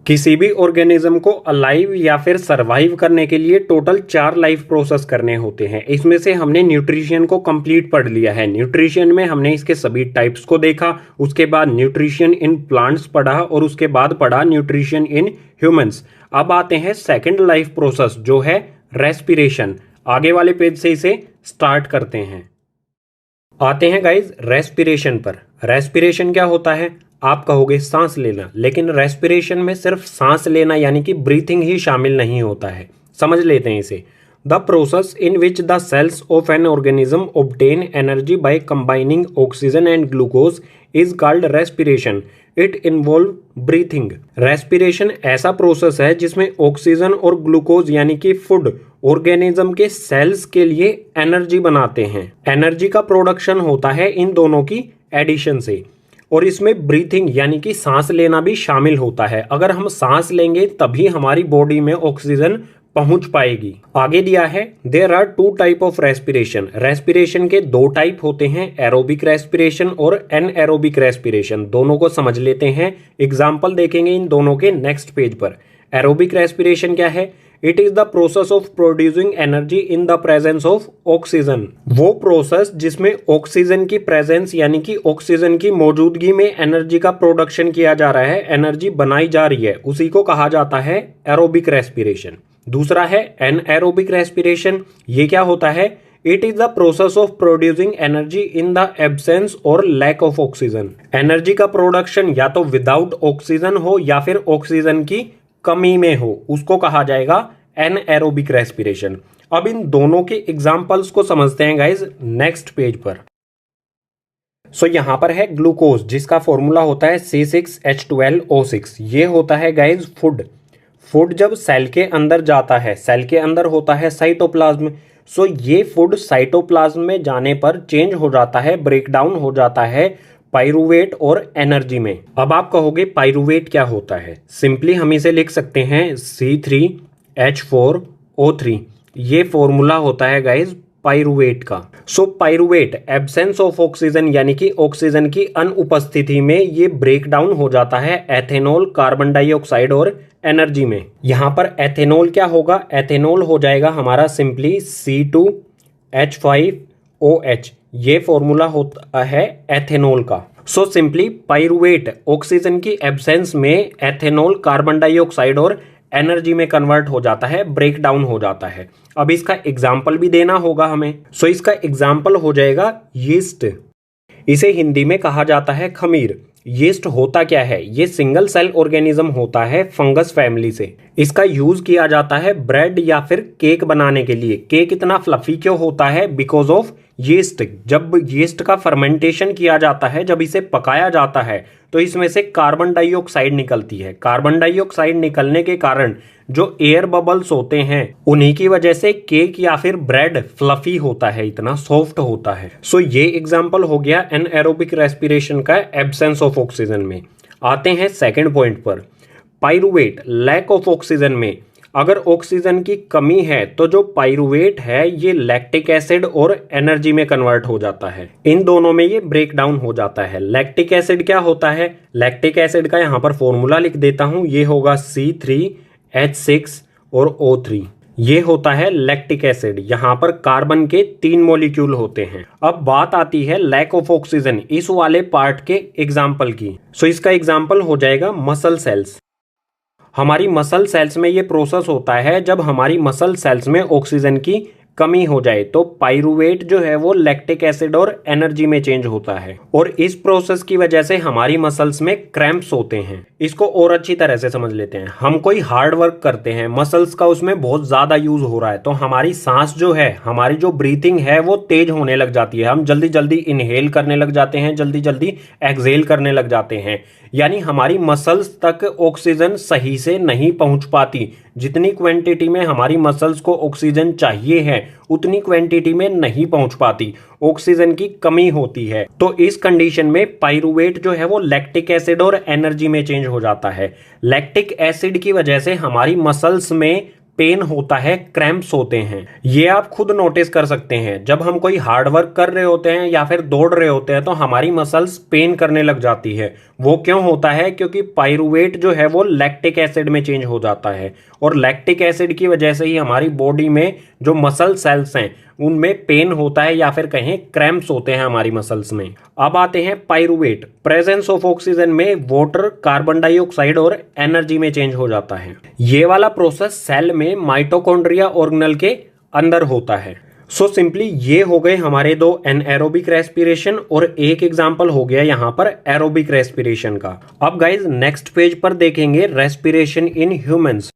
किसी भी ऑर्गेनिज्म को अलाइव या फिर सरवाइव करने के लिए टोटल 4 लाइफ प्रोसेस करने होते हैं। इसमें से हमने न्यूट्रिशन को कंप्लीट पढ़ लिया है। न्यूट्रिशन में हमने इसके सभी टाइप्स को देखा, उसके बाद न्यूट्रिशन इन प्लांट्स पढ़ा, और उसके बाद पढ़ा न्यूट्रिशन इन ह्यूमंस। अब आते हैं सेकेंड लाइफ प्रोसेस जो है रेस्पिरेशन। आगे वाले पेज से इसे स्टार्ट करते हैं। आते हैं गाइज रेस्पिरेशन पर। रेस्पिरेशन क्या होता है? आप कहोगे सांस लेना, लेकिन रेस्पिरेशन में सिर्फ सांस लेना यानी कि ब्रीथिंग ही शामिल नहीं होता है। समझ लेते हैं इसे। The process in which the cells of an organism obtain energy by combining oxygen and glucose is called respiration. It involve breathing. Respiration ऐसा प्रोसेस है जिसमें ऑक्सीजन और ग्लूकोज यानी कि फूड ऑर्गेनिज्म के सेल्स के लिए एनर्जी बनाते हैं। एनर्जी का प्रोडक्शन होता है इन दोनों की एडिशन से, और इसमें ब्रीथिंग यानी कि सांस लेना भी शामिल होता है। अगर हम सांस लेंगे तभी हमारी बॉडी में ऑक्सीजन पहुंच पाएगी। आगे दिया है there are 2 type of respiration. Respiration के 2 टाइप होते हैं, एरोबिक रेस्पिरेशन और एनएरोबिक रेस्पिरेशन। दोनों को समझ लेते हैं। एग्जाम्पल देखेंगे इन दोनों के नेक्स्ट पेज पर। एरोबिक रेस्पिरेशन क्या है? It is the process of producing energy in the presence of oxygen. वो प्रोसेस जिसमें ऑक्सीजन की प्रेजेंस यानी कि ऑक्सीजन की मौजूदगी में एनर्जी का प्रोडक्शन किया जा रहा है, एनर्जी बनाई जा रही है, उसी को कहा जाता है एरोबिक रेस्पिरेशन। दूसरा है एनएरोबिक रेस्पिरेशन। ये क्या होता है? It is the process of producing energy in the absence और लैक ऑफ ऑक्सीजन। एनर्जी का प्रोडक्शन या तो विदाउट ऑक्सीजन हो या फिर ऑक्सीजन की कमी में हो, उसको कहा जाएगा एनएरोबिक रेस्पिरेशन। अब इन दोनों के एग्जांपल्स को समझते हैं गाइज नेक्स्ट पेज पर। सो यहां पर है ग्लूकोज, जिसका फॉर्मूला होता है C6H12O6। ये होता है गाइज फूड। फूड जब सेल के अंदर जाता है, सेल के अंदर होता है साइटोप्लाज्म। सो ये फूड साइटोप्लाज्म में जाने पर चेंज हो जाता है, ब्रेक डाउन हो जाता है पाइरूवेट और एनर्जी में। अब आप कहोगे पाइरूवेट क्या होता है? सिंपली हम इसे लिख सकते हैं C3H4O3। ये फॉर्मूला होता है गाइज पाइरूवेट का। सो पाइरूवेट एब्सेंस ऑफ ऑक्सीजन यानी कि ऑक्सीजन की अनुपस्थिति में ये ब्रेक डाउन हो जाता है एथेनॉल, कार्बन डाइऑक्साइड और एनर्जी में। यहां पर एथेनॉल क्या होगा? एथेनॉल हो जाएगा हमारा सिंपली C2H5OH। ये फॉर्मूला होता है एथेनॉल का। सो सिंपली पाइरूवेट ऑक्सीजन की एब्सेंस में एथेनॉल, कार्बन डाइऑक्साइड और एनर्जी में कन्वर्ट हो जाता है, ब्रेक डाउन हो जाता है। अब इसका एग्जाम्पल भी देना होगा हमें। सो इसका एग्जाम्पल हो जाएगा यीस्ट। इसे हिंदी में कहा जाता है खमीर। यीस्ट होता क्या है? ये सिंगल सेल ऑर्गेनिज्म होता है फंगस फैमिली से। इसका यूज किया जाता है ब्रेड या फिर केक बनाने के लिए। केक इतना फ्लफी क्यों होता है? Because of yeast. जब यीस्ट का फर्मेंटेशन किया जाता है, जब इसे पकाया जाता है, तो इसमें से कार्बन डाइऑक्साइड निकलती है। कार्बन डाइऑक्साइड निकलने के कारण जो एयर बबल्स होते हैं, उन्हीं की वजह से केक या फिर ब्रेड फ्लफी होता है, इतना सॉफ्ट होता है। सो ये एग्जांपल हो गया एनएरोबिक रेस्पिरेशन का एब्सेंस ऑफ ऑक्सीजन में। आते हैं सेकंड पॉइंट पर। पाइरूवेट लैक ऑफ ऑक्सीजन में अगर ऑक्सीजन की कमी है तो जो पाइरूवेट है ये लैक्टिक एसिड और एनर्जी में कन्वर्ट हो जाता है। इन दोनों में ये ब्रेक डाउन हो जाता है। लैक्टिक एसिड क्या होता है? लैक्टिक एसिड का यहां पर फॉर्मूला लिख देता हूं। ये होगा C3H6 और O3। ये होता है लैक्टिक एसिड। यहां पर कार्बन के 3 मॉलिक्यूल होते हैं। अब बात आती है लैक ऑफ ऑक्सीजन, इस वाले पार्ट के एग्जाम्पल की। सो इसका एग्जाम्पल हो जाएगा मसल सेल्स। हमारी मसल सेल्स में ये प्रोसेस होता है जब हमारी मसल सेल्स में ऑक्सीजन की कमी हो जाए तो पाइरूवेट जो है वो लैक्टिक एसिड और एनर्जी में चेंज होता है, और इस प्रोसेस की वजह से हमारी मसल्स में क्रैम्प्स होते हैं। इसको और अच्छी तरह से समझ लेते हैं। हम कोई हार्ड वर्क करते हैं, मसल्स का उसमें बहुत ज्यादा यूज हो रहा है, तो हमारी सांस जो है, हमारी जो ब्रीथिंग है वो तेज होने लग जाती है। हम जल्दी जल्दी इनहेल करने लग जाते हैं, जल्दी जल्दी एक्सहेल करने लग जाते हैं। यानी हमारी मसल्स तक ऑक्सीजन सही से नहीं पहुंच पाती, जितनी क्वांटिटी में हमारी मसल्स को ऑक्सीजन चाहिए है उतनी क्वांटिटी में नहीं पहुंच पाती, ऑक्सीजन की कमी होती है। तो इस कंडीशन में पाइरूवेट जो है वो लैक्टिक एसिड और एनर्जी में चेंज हो जाता है। लैक्टिक एसिड की वजह से हमारी मसल्स में पेन होता है, क्रैम्प्स होते हैं। ये आप खुद नोटिस कर सकते हैं, जब हम कोई हार्ड वर्क कर रहे होते हैं या फिर दौड़ रहे होते हैं तो हमारी मसल्स पेन करने लग जाती है। वो क्यों होता है? क्योंकि पाइरूवेट जो है वो लैक्टिक एसिड में चेंज हो जाता है और लैक्टिक एसिड की वजह से ही हमारी बॉडी में जो मसल सेल्स हैं उनमें पेन होता है या फिर कहें क्रैम्प्स होते हैं हमारी मसल्स में। अब आते हैं पाइरूवेट। प्रेजेंस ऑफ ऑक्सीजन में वाटर, कार्बन डाइऑक्साइड और एनर्जी में चेंज हो जाता है। ये वाला प्रोसेस सेल में माइटोकॉन्ड्रिया ऑर्गेनेल के अंदर होता है। सो सिंपली ये हो गए हमारे दो एनएरोबिक रेस्पिरेशन और एक एग्जांपल हो गया यहां पर एरोबिक रेस्पिरेशन का। अब गाइज नेक्स्ट पेज पर देखेंगे respiration in humans.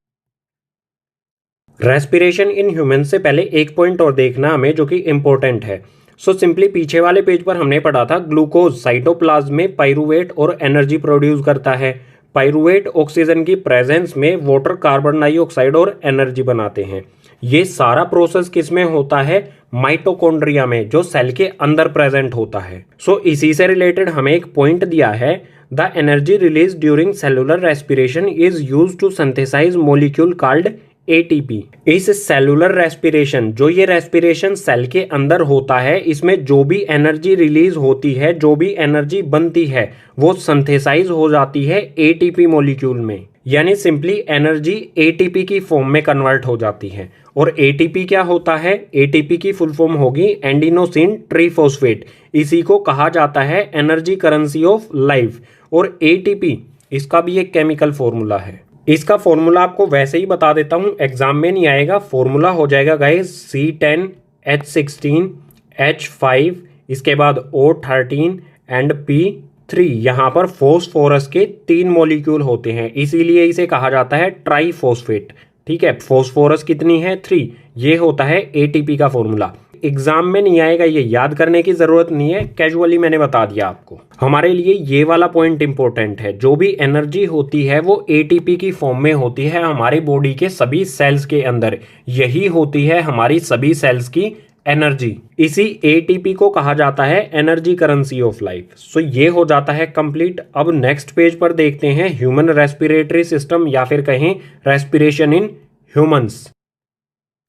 Respiration in humans से पहले एक पॉइंट और देखना हमें जो कि इंपॉर्टेंट है। सो सिंपली पीछे वाले पेज पर हमने पढ़ा था ग्लूकोज साइटोप्लाज्म में पाइरूवेट और एनर्जी प्रोड्यूस करता है। पाइरूवेट ऑक्सीजन की प्रेजेंस में वाटर, कार्बन डाइऑक्साइड और एनर्जी बनाते हैं। ये सारा प्रोसेस किस में होता है? माइटोकॉन्ड्रिया में, जो सेल के अंदर प्रेजेंट होता है। सो इसी से रिलेटेड हमें एक पॉइंट दिया है, the energy release during cellular respiration is used to synthesise molecule called ATP. इस सेलुलर रेस्पिरेशन, जो ये रेस्पिरेशन सेल के अंदर होता है, इसमें जो भी एनर्जी रिलीज होती है, जो भी एनर्जी बनती है, वो सिंथेसाइज हो जाती है एटीपी मॉलिक्यूल में। यानी सिंपली एनर्जी एटीपी की फॉर्म में कन्वर्ट हो जाती है। और एटीपी क्या होता है? एटीपी की फुल फॉर्म होगी एंडिनोसिन ट्रीफॉस्फेट। इसी को कहा जाता है एनर्जी करेंसी ऑफ लाइफ। और एटीपी इसका भी एक केमिकल फॉर्मूला है। इसका फॉर्मूला आपको वैसे ही बता देता हूं, एग्जाम में नहीं आएगा। फॉर्मूला हो जाएगा गाइस C10H16H5, इसके बाद O13 एंड P3। यहाँ पर फॉस्फोरस के 3 मॉलिक्यूल होते हैं, इसीलिए इसे कहा जाता है ट्राइफॉस्फेट। ठीक है, फॉस्फोरस कितनी है? 3। ये होता है एटीपी का फॉर्मूला। एग्जाम में नहीं आएगा, ये याद करने की जरूरत नहीं है, कैजुअली मैंने बता दिया आपको। हमारे लिए ये वाला पॉइंट इंपॉर्टेंट है, जो भी एनर्जी होती है वो एटीपी की फॉर्म में होती है हमारी बॉडी के सभी सेल्स के अंदर। यही होती है हमारी सभी सेल्स की एनर्जी। इसी एटीपी को कहा जाता है एनर्जी करेंसी ऑफ लाइफ। सो ये हो जाता है कंप्लीट। अब नेक्स्ट पेज पर देखते हैं ह्यूमन रेस्पिरेटरी सिस्टम या फिर कहें respiration in humans.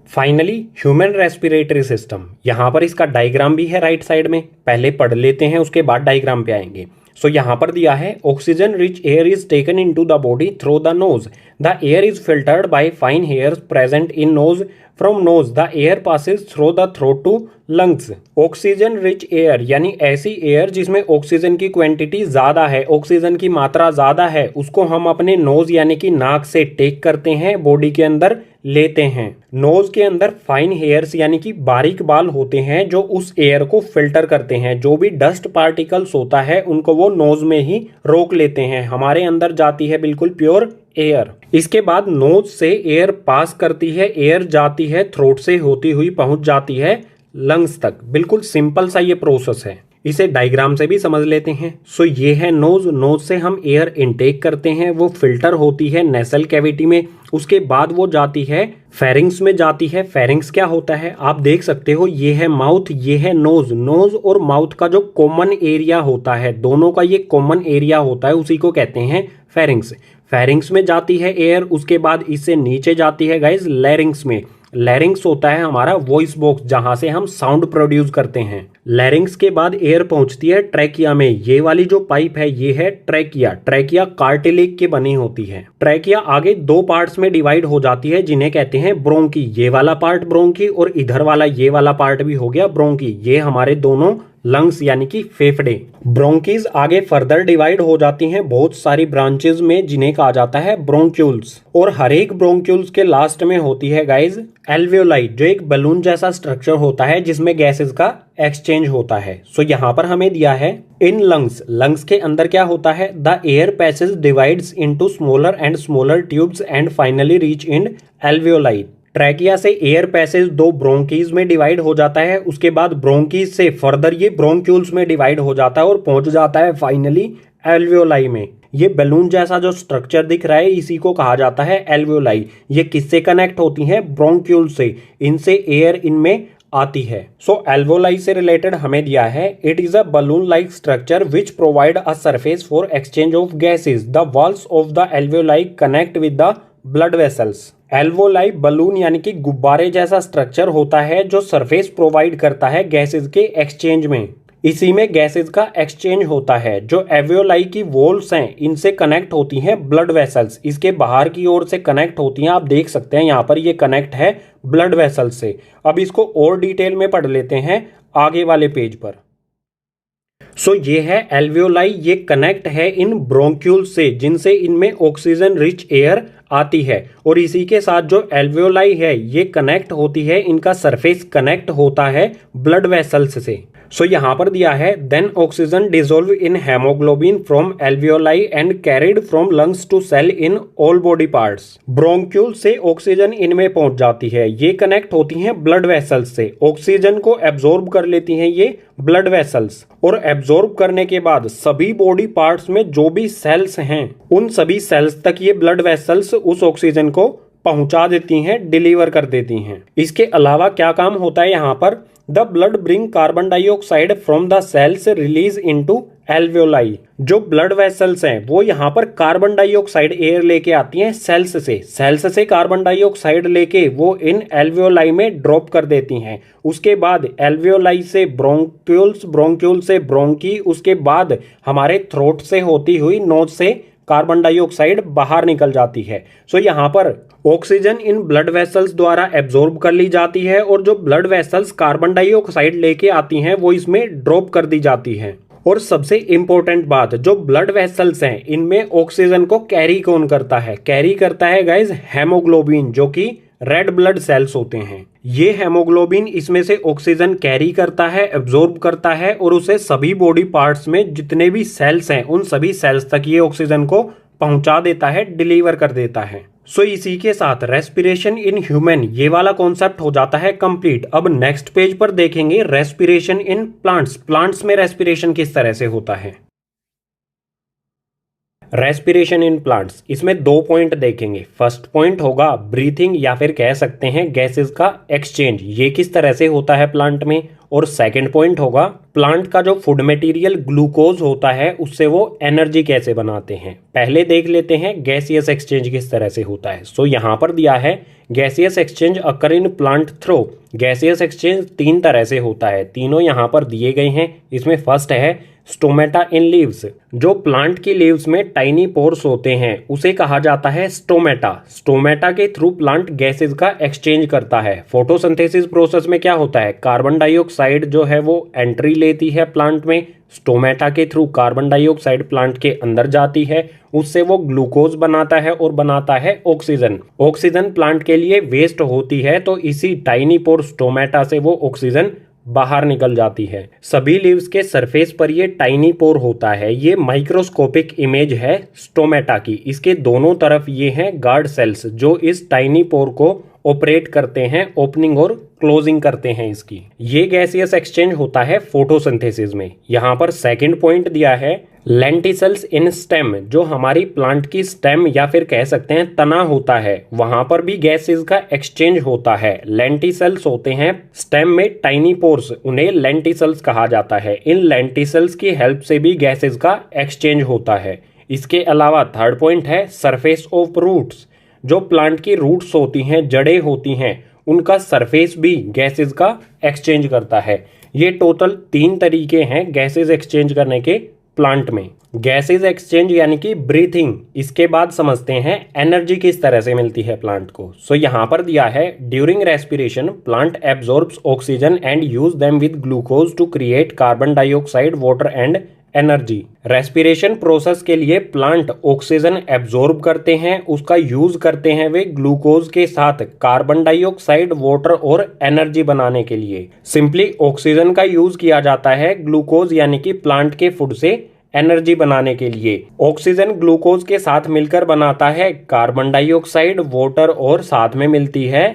Finally human respiratory system, यहां पर इसका डायग्राम भी है राइट साइड में, पहले पढ़ लेते हैं उसके बाद डायग्राम पे आएंगे। सो यहां पर दिया है oxygen rich air is taken into the body through the nose. The air is filtered by fine hairs present in nose. From nose the air passes through the throat to lungs. Oxygen rich air यानी ऐसी air जिसमें oxygen की quantity ज्यादा है, oxygen की मात्रा ज्यादा है, उसको हम अपने नोज यानी कि नाक से टेक करते हैं, बॉडी के अंदर लेते हैं। नोज के अंदर फाइन हेयर्स यानी कि बारीक बाल होते हैं जो उस एयर को फिल्टर करते हैं। जो भी डस्ट पार्टिकल्स होता है उनको वो नोज में ही रोक लेते हैं, हमारे अंदर जाती है बिल्कुल प्योर एयर। इसके बाद नोज से एयर पास करती है, एयर जाती है थ्रोट से होती हुई पहुंच जाती है लंग्स तक। बिल्कुल सिंपल सा ये प्रोसेस है, इसे डायग्राम से भी समझ लेते हैं। सो ये है नोज, नोज से हम एयर इनटेक करते हैं, वो फिल्टर होती है नेसल कैविटी में, उसके बाद वो जाती है फेरिंग्स में जाती है। फेरिंग्स क्या होता है आप देख सकते हो, ये है माउथ, ये है नोज। नोज और माउथ का जो कॉमन एरिया होता है, दोनों का ये कॉमन एरिया होता है, उसी को कहते हैं फेरिंग्स। फेरिंग्स में जाती है एयर, उसके बाद इससे नीचे जाती है गाइज लैरिंग्स में। लैरिंग्स होता है हमारा वॉइस बॉक्स, जहां से हम साउंड प्रोड्यूस करते हैं। लैरिंग्स के बाद एयर पहुंचती है ट्रैकिया में। ये वाली जो पाइप है ये है ट्रैकिया। ट्रैकिया कार्टिलेज की बनी होती है। ट्रैकिया आगे 2 पार्ट्स में डिवाइड हो जाती है जिन्हें कहते हैं ब्रोंकी। ये वाला पार्ट ब्रोंकी और इधर वाला ये वाला पार्ट भी हो गया ब्रोंकी। ये हमारे दोनों लंग्स यानी कि फेफड़े। ब्रोंकीज आगे फर्दर डिवाइड हो जाती हैं बहुत सारी ब्रांचेस में जिन्हें कहा जाता है ब्रोंक्यूल्स। और हर एक ब्रोंक्यूल्स के लास्ट में होती है गाइज एल्वियोलाई, जो एक बलून जैसा स्ट्रक्चर होता है जिसमें गैसेस का एक्सचेंज होता है। सो यहाँ पर हमें दिया है इन लंग्स। लंग्स के अंदर क्या होता है? The air passage divides into smaller and smaller tubes and finally reach in alveoli. Trachea से एयर पैसेज 2 ब्रोंकीज में डिवाइड हो जाता है, उसके बाद ब्रोंकीज से फर्दर ये ब्रोंक्यूल्स में डिवाइड हो जाता है और पहुंच जाता है फाइनली एल्वियोलाई में। ये बैलून जैसा जो स्ट्रक्चर दिख रहा है इसी को कहा जाता है एल्वियोलाई। ये किससे कनेक्ट होती हैं? ब्रोंक्यूल से। इनसे एयर इनमें आती है। सो एल्वियोलाई से रिलेटेड हमें दिया है, it is a balloon like structure which provide a surface for exchange of gases. The walls of the alveoli connect with the blood vessels. Alveoli balloon यानी कि गुब्बारे जैसा स्ट्रक्चर होता है जो सरफेस प्रोवाइड करता है गैसेज के एक्सचेंज में। इसी में गैसेज का एक्सचेंज होता है। जो एल्वियोलाई की वॉल्स हैं इनसे कनेक्ट होती हैं ब्लड वेसल्स। इसके बाहर की ओर से कनेक्ट होती हैं, आप देख सकते हैं यहाँ पर ये कनेक्ट है ब्लड वेसल्स से। अब इसको और डिटेल में पढ़ लेते हैं आगे वाले पेज पर। सो ये है एल्वियोलाई, ये कनेक्ट है इन ब्रोंक्यूल से जिनसे इनमें ऑक्सीजन रिच एयर आती है। और इसी के साथ जो एल्वियोलाई है ये कनेक्ट होती है, इनका सरफेस कनेक्ट होता है ब्लड वेसल्स से। सो यहाँ पर दिया है, then oxygen dissolve in haemoglobin from alveoli and carried from lungs to cell in all body parts. Bronchiole से ऑक्सीजन इनमें पहुंच जाती है, ये कनेक्ट होती हैं ब्लड वेसल्स से। ऑक्सीजन को एब्जॉर्ब कर लेती हैं ये ब्लड वेसल्स, और एब्जॉर्ब करने के बाद सभी बॉडी पार्ट्स में जो भी सेल्स हैं उन सभी सेल्स तक ये ब्लड वेसल्स उस ऑक्सीजन को पहुंचा देती हैं, डिलीवर कर देती हैं। इसके अलावा क्या काम होता है यहाँ पर? The blood bring carbon dioxide from the cells release into alveoli. जो ब्लड वेसल्स हैं वो यहाँ पर कार्बन डाइऑक्साइड एयर लेके आती हैं सेल्स से। सेल्स से कार्बन डाइऑक्साइड लेके वो इन एल्वियोलाई में ड्रॉप कर देती हैं। उसके बाद एल्वियोलाई से ब्रोंक्यूल्स, ब्रोंक्यूल से ब्रोंकी, उसके बाद हमारे थ्रोट से होती हुई नोज से कार्बन डाइऑक्साइड बाहर निकल जाती है। सो यहाँ पर ऑक्सीजन इन ब्लड वेसल्स द्वारा एब्जॉर्ब कर ली जाती है, और जो ब्लड वेसल्स कार्बन डाइऑक्साइड लेके आती हैं वो इसमें ड्रॉप कर दी जाती है। और सबसे इंपॉर्टेंट बात, जो ब्लड वेसल्स हैं इनमें ऑक्सीजन को कैरी कौन करता है? कैरी करता है गाइज हेमोग्लोबिन, जो कि रेड ब्लड सेल्स होते हैं। ये हेमोग्लोबिन इसमें से ऑक्सीजन कैरी करता है, एब्जॉर्ब करता है, और उसे सभी बॉडी पार्ट्स में जितने भी सेल्स हैं उन सभी सेल्स तक ये ऑक्सीजन को पहुंचा देता है, डिलीवर कर देता है। सो इसी के साथ रेस्पिरेशन इन ह्यूमन ये वाला कॉन्सेप्ट हो जाता है कंप्लीट। अब नेक्स्ट पेज पर देखेंगे रेस्पिरेशन इन प्लांट्स। प्लांट्स में रेस्पिरेशन किस तरह से होता है? रेस्पिरेशन इन प्लांट्स, इसमें 2 पॉइंट देखेंगे। फर्स्ट पॉइंट होगा ब्रीथिंग या फिर कह सकते हैं गैसेस का एक्सचेंज, ये किस तरह से होता है प्लांट में। और सेकंड पॉइंट होगा प्लांट का जो फूड मटेरियल ग्लूकोज होता है उससे वो एनर्जी कैसे बनाते हैं। पहले देख लेते हैं गैसियस एक्सचेंज किस तरह से होता है। सो यहाँ पर दिया है gaseous exchange occur in plant through. Gaseous exchange 3 तरह से होता है, तीनों यहाँ पर दिए गए हैं। इसमें फर्स्ट है स्टोमेटा इन लीव्स। जो प्लांट की लीव्स में टाइनी पोर्स होते हैं उसे कहा जाता है स्टोमेटा। स्टोमेटा के थ्रू प्लांट गैसेस का एक्सचेंज करता है। फोटोसिंथेसिस प्रोसेस में क्या होता है? कार्बन डाइऑक्साइड जो है वो एंट्री लेती है प्लांट में, स्टोमेटा के थ्रू कार्बन डाइऑक्साइड प्लांट के अंदर जाती है, उससे वो ग्लूकोज बनाता है और बनाता है ऑक्सीजन। ऑक्सीजन प्लांट के लिए वेस्ट होती है, तो इसी टाइनी पोर स्टोमेटा से वो ऑक्सीजन बाहर निकल जाती है। सभी लीव्स के सरफेस पर ये टाइनी पोर होता है। ये माइक्रोस्कोपिक इमेज है स्टोमेटा की। इसके दोनों तरफ ये हैं गार्ड सेल्स जो इस टाइनी पोर को ऑपरेट करते हैं, ओपनिंग और क्लोजिंग करते हैं इसकी। ये गैसियस एक्सचेंज होता है फोटोसिंथेसिस में। यहाँ पर सेकंड पॉइंट दिया है लेंटिसल्स इन स्टेम। जो हमारी प्लांट की स्टेम या फिर कह सकते हैं तना होता है, वहां पर भी गैसेस का एक्सचेंज होता है। लेंटिसल्स होते हैं स्टेम में टाइनी पोर्स, उन्हें लेंटिसल्स कहा जाता है। इन लेंटिसल्स की हेल्प से भी गैसेस का एक्सचेंज होता है। इसके अलावा थर्ड पॉइंट है सरफेस ऑफ रूट्स। जो प्लांट की रूट्स होती हैं, जड़ें होती हैं, उनका सरफेस भी गैसेस का एक्सचेंज करता है। ये टोटल 3 तरीके हैं गैसेस एक्सचेंज करने के प्लांट में। गैसेस एक्सचेंज यानी कि ब्रीथिंग। इसके बाद समझते हैं एनर्जी किस तरह से मिलती है प्लांट को। सो यहाँ पर दिया है during respiration plant absorbs oxygen and use them with glucose to create carbon dioxide, water and energy. Respiration process के लिए प्लांट ऑक्सीजन एब्जॉर्ब करते हैं, उसका यूज करते हैं वे ग्लूकोज के साथ कार्बन डाइऑक्साइड, वाटर और एनर्जी बनाने के लिए। सिंपली ऑक्सीजन का यूज किया जाता है ग्लूकोज यानी कि प्लांट के फूड से एनर्जी बनाने के लिए। ऑक्सीजन ग्लूकोज के साथ मिलकर बनाता है कार्बन डाइऑक्साइड, वाटर और साथ में मिलती है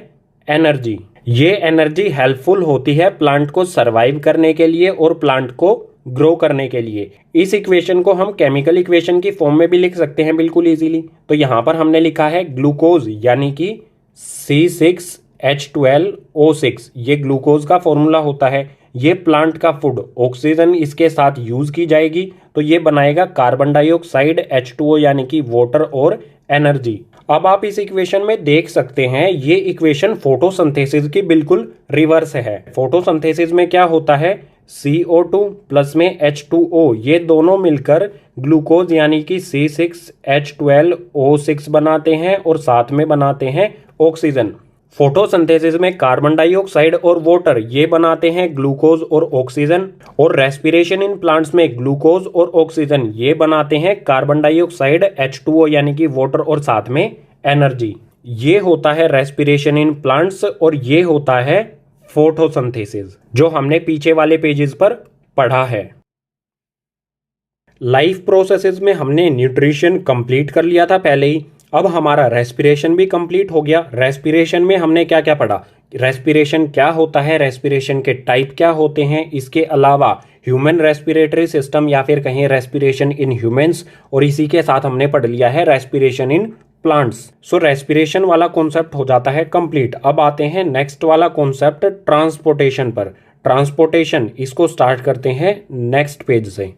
एनर्जी। ये एनर्जी हेल्पफुल होती है प्लांट को सरवाइव करने के लिए और प्लांट को ग्रो करने के लिए। इस इक्वेशन को हम केमिकल इक्वेशन की फॉर्म में भी लिख सकते हैं बिल्कुल इजीली। तो यहाँ पर हमने लिखा है ग्लूकोज यानी कि C6H12O6, ये ग्लूकोज का फॉर्मूला होता है। ये प्लांट का फूड, ऑक्सीजन इसके साथ यूज की जाएगी तो ये बनाएगा कार्बन डाइऑक्साइड H2O यानी कि वाटर और एनर्जी। अब आप इस इक्वेशन में देख सकते हैं ये इक्वेशन फोटोसिंथेसिस की बिल्कुल रिवर्स है। फोटोसिंथेसिस में क्या होता है, CO2 प्लस में H2O, ये दोनों मिलकर ग्लूकोज यानी कि C6H12O6 बनाते हैं और साथ में बनाते हैं ऑक्सीजन। फोटोसिंथेसिस में कार्बन डाइऑक्साइड और वाटर ये बनाते हैं ग्लूकोज और ऑक्सीजन, और रेस्पिरेशन इन प्लांट्स में ग्लूकोज और ऑक्सीजन ये बनाते हैं कार्बन डाइऑक्साइड H2O यानी कि वाटर और साथ में एनर्जी। ये होता है रेस्पिरेशन इन प्लांट्स और ये होता है फोटोसिंथेसिस, जो हमने पीछे वाले पेजेस पर पढ़ा है। लाइफ प्रोसेसेस में हमने न्यूट्रिशन कंप्लीट कर लिया था पहले ही। अब हमारा रेस्पिरेशन भी कंप्लीट हो गया। रेस्पिरेशन में हमने क्या क्या पढ़ा, रेस्पिरेशन क्या होता है, रेस्पिरेशन के टाइप क्या होते हैं, इसके अलावा ह्यूमन रेस्पिरेटरी सिस्टम या फिर कहें रेस्पिरेशन इन ह्यूमंस, और इसी के साथ हमने पढ़ लिया है respiration in plants. So respiration वाला कॉन्सेप्ट हो जाता है कंप्लीट। अब आते हैं नेक्स्ट वाला कॉन्सेप्ट ट्रांसपोर्टेशन पर। ट्रांसपोर्टेशन, इसको स्टार्ट करते हैं नेक्स्ट पेज से।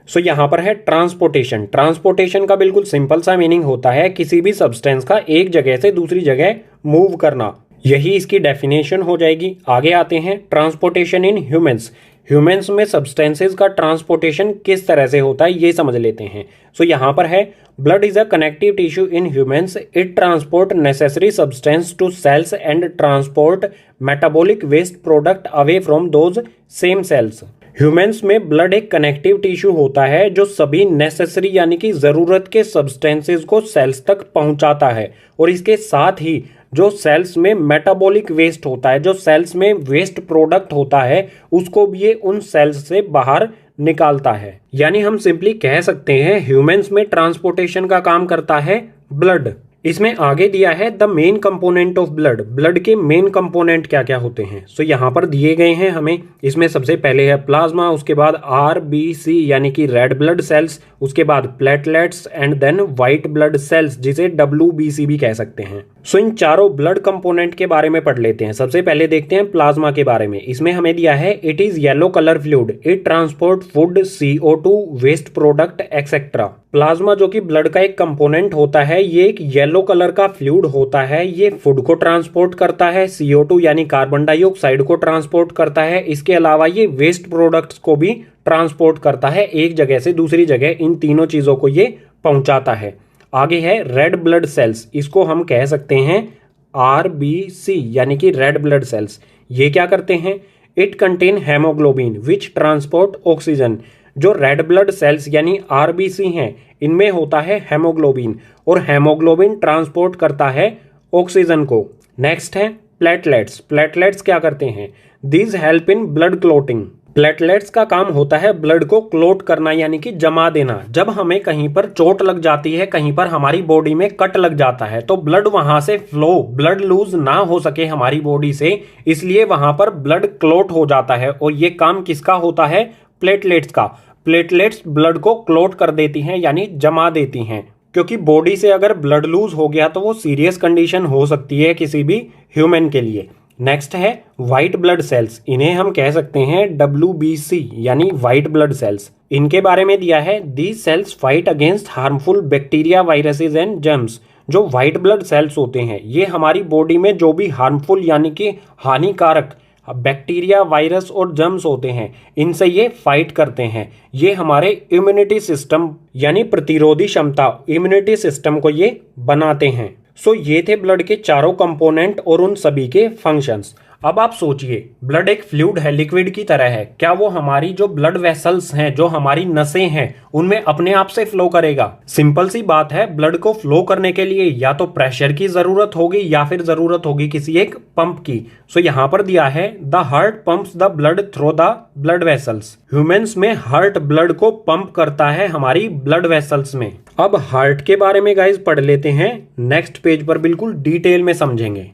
सो यहाँ पर है ट्रांसपोर्टेशन। ट्रांसपोर्टेशन का बिल्कुल सिंपल सा मीनिंग होता है किसी भी सब्सटेंस का एक जगह से दूसरी जगह मूव करना, यही इसकी डेफिनेशन हो जाएगी। आगे आते हैं ट्रांसपोर्टेशन इन ह्यूमंस। ह्यूमंस में सब्सटेंसेस का ट्रांसपोर्टेशन किस तरह से होता है ये समझ लेते हैं। सो यहाँ पर है blood is a connective tissue in humans, it transport necessary substance to cells and transport metabolic waste product away from those same cells. Humans में ब्लड एक कनेक्टिव टिश्यू होता है जो सभी नेसेसरी यानी कि जरूरत के सब्सटेंसेस को सेल्स तक पहुंचाता है, और इसके साथ ही जो सेल्स में मेटाबॉलिक वेस्ट होता है, जो सेल्स में वेस्ट प्रोडक्ट होता है, उसको भी ये उन सेल्स से बाहर निकालता है। यानी हम सिंपली कह सकते हैं ह्यूमंस में ट्रांसपोर्टेशन का काम करता है ब्लड। इसमें आगे दिया है the main component of blood. Blood के मेन कंपोनेंट क्या क्या होते हैं, सो यहाँ पर दिए गए हैं हमें। इसमें सबसे पहले है प्लाज्मा, उसके बाद RBC यानी कि रेड ब्लड सेल्स, उसके बाद platelets and then white blood cells जिसे WBC भी कह सकते हैं। सो इन चारों ब्लड कंपोनेंट के बारे में पढ़ लेते हैं। सबसे पहले देखते हैं प्लाज्मा के बारे में। इसमें हमें दिया है it is yellow colour fluid, it transport food, CO2, waste product etcetera. Plasma जो कि ब्लड का एक कंपोनेंट होता है, ये एक येलो कलर का फ्लूइड होता है। ये फूड को ट्रांसपोर्ट करता है, CO2 यानी कार्बन डाइऑक्साइड को ट्रांसपोर्ट करता है। इसके अलावा ये वेस्ट प्रोडक्ट्स को भी ट्रांसपोर्ट करता है, एक जगह से दूसरी जगह इन तीनों चीजों को ये पहुंचाता है। आगे है रेड ब्लड सेल्स, इसको हम कह सकते हैं RBC यानी कि रेड ब्लड सेल्स। ये क्या करते हैं, it contain haemoglobin which transport oxygen. जो रेड ब्लड सेल्स यानी RBC हैं, इनमें होता है हेमोग्लोबिन, और हेमोग्लोबिन ट्रांसपोर्ट करता है ऑक्सीजन को। नेक्स्ट है प्लेटलेट्स। प्लेटलेट्स क्या करते हैं, these help in blood clotting. Platelets का काम होता है ब्लड को क्लोट करना यानी कि जमा देना। जब हमें कहीं पर चोट लग जाती है, कहीं पर हमारी बॉडी में कट लग जाता है, तो ब्लड वहां से फ्लो, ब्लड लूज ना हो सके हमारी बॉडी से, इसलिए वहां पर ब्लड क्लोट हो जाता है। और ये काम किसका होता है, प्लेटलेट्स का। प्लेटलेट्स ब्लड को क्लोट कर देती हैं यानी जमा देती हैं, क्योंकि बॉडी से अगर ब्लड लूज हो गया तो वो सीरियस कंडीशन हो सकती है किसी भी ह्यूमन के लिए। नेक्स्ट है व्हाइट ब्लड सेल्स, इन्हें हम कह सकते हैं WBC यानी व्हाइट ब्लड सेल्स। इनके बारे में दिया है these cells fight against harmful bacteria, viruses and germs. जो व्हाइट ब्लड सेल्स होते हैं ये हमारी बॉडी में जो भी हार्मफुल यानी कि हानिकारक बैक्टीरिया, वायरस और जर्म्स होते हैं, इनसे ये फाइट करते हैं। ये हमारे इम्यूनिटी सिस्टम यानी प्रतिरोधी क्षमता, इम्यूनिटी सिस्टम को ये बनाते हैं। सो ये थे ब्लड के चारों कंपोनेंट और उन सभी के फंक्शंस। अब आप सोचिए, ब्लड एक फ्लूइड है, लिक्विड की तरह है, क्या वो हमारी जो ब्लड वेसल्स हैं, जो हमारी नसें हैं, उनमें अपने आप से फ्लो करेगा? सिंपल सी बात है, ब्लड को फ्लो करने के लिए या तो प्रेशर की जरूरत होगी या फिर जरूरत होगी किसी एक पंप की। सो यहाँ पर दिया है the heart pumps the blood through the blood vessels. Humans में हार्ट ब्लड को पंप करता है हमारी ब्लड वेसल्स में। अब हार्ट के बारे में गाइस पढ़ लेते हैं, नेक्स्ट पेज पर बिल्कुल डिटेल में समझेंगे।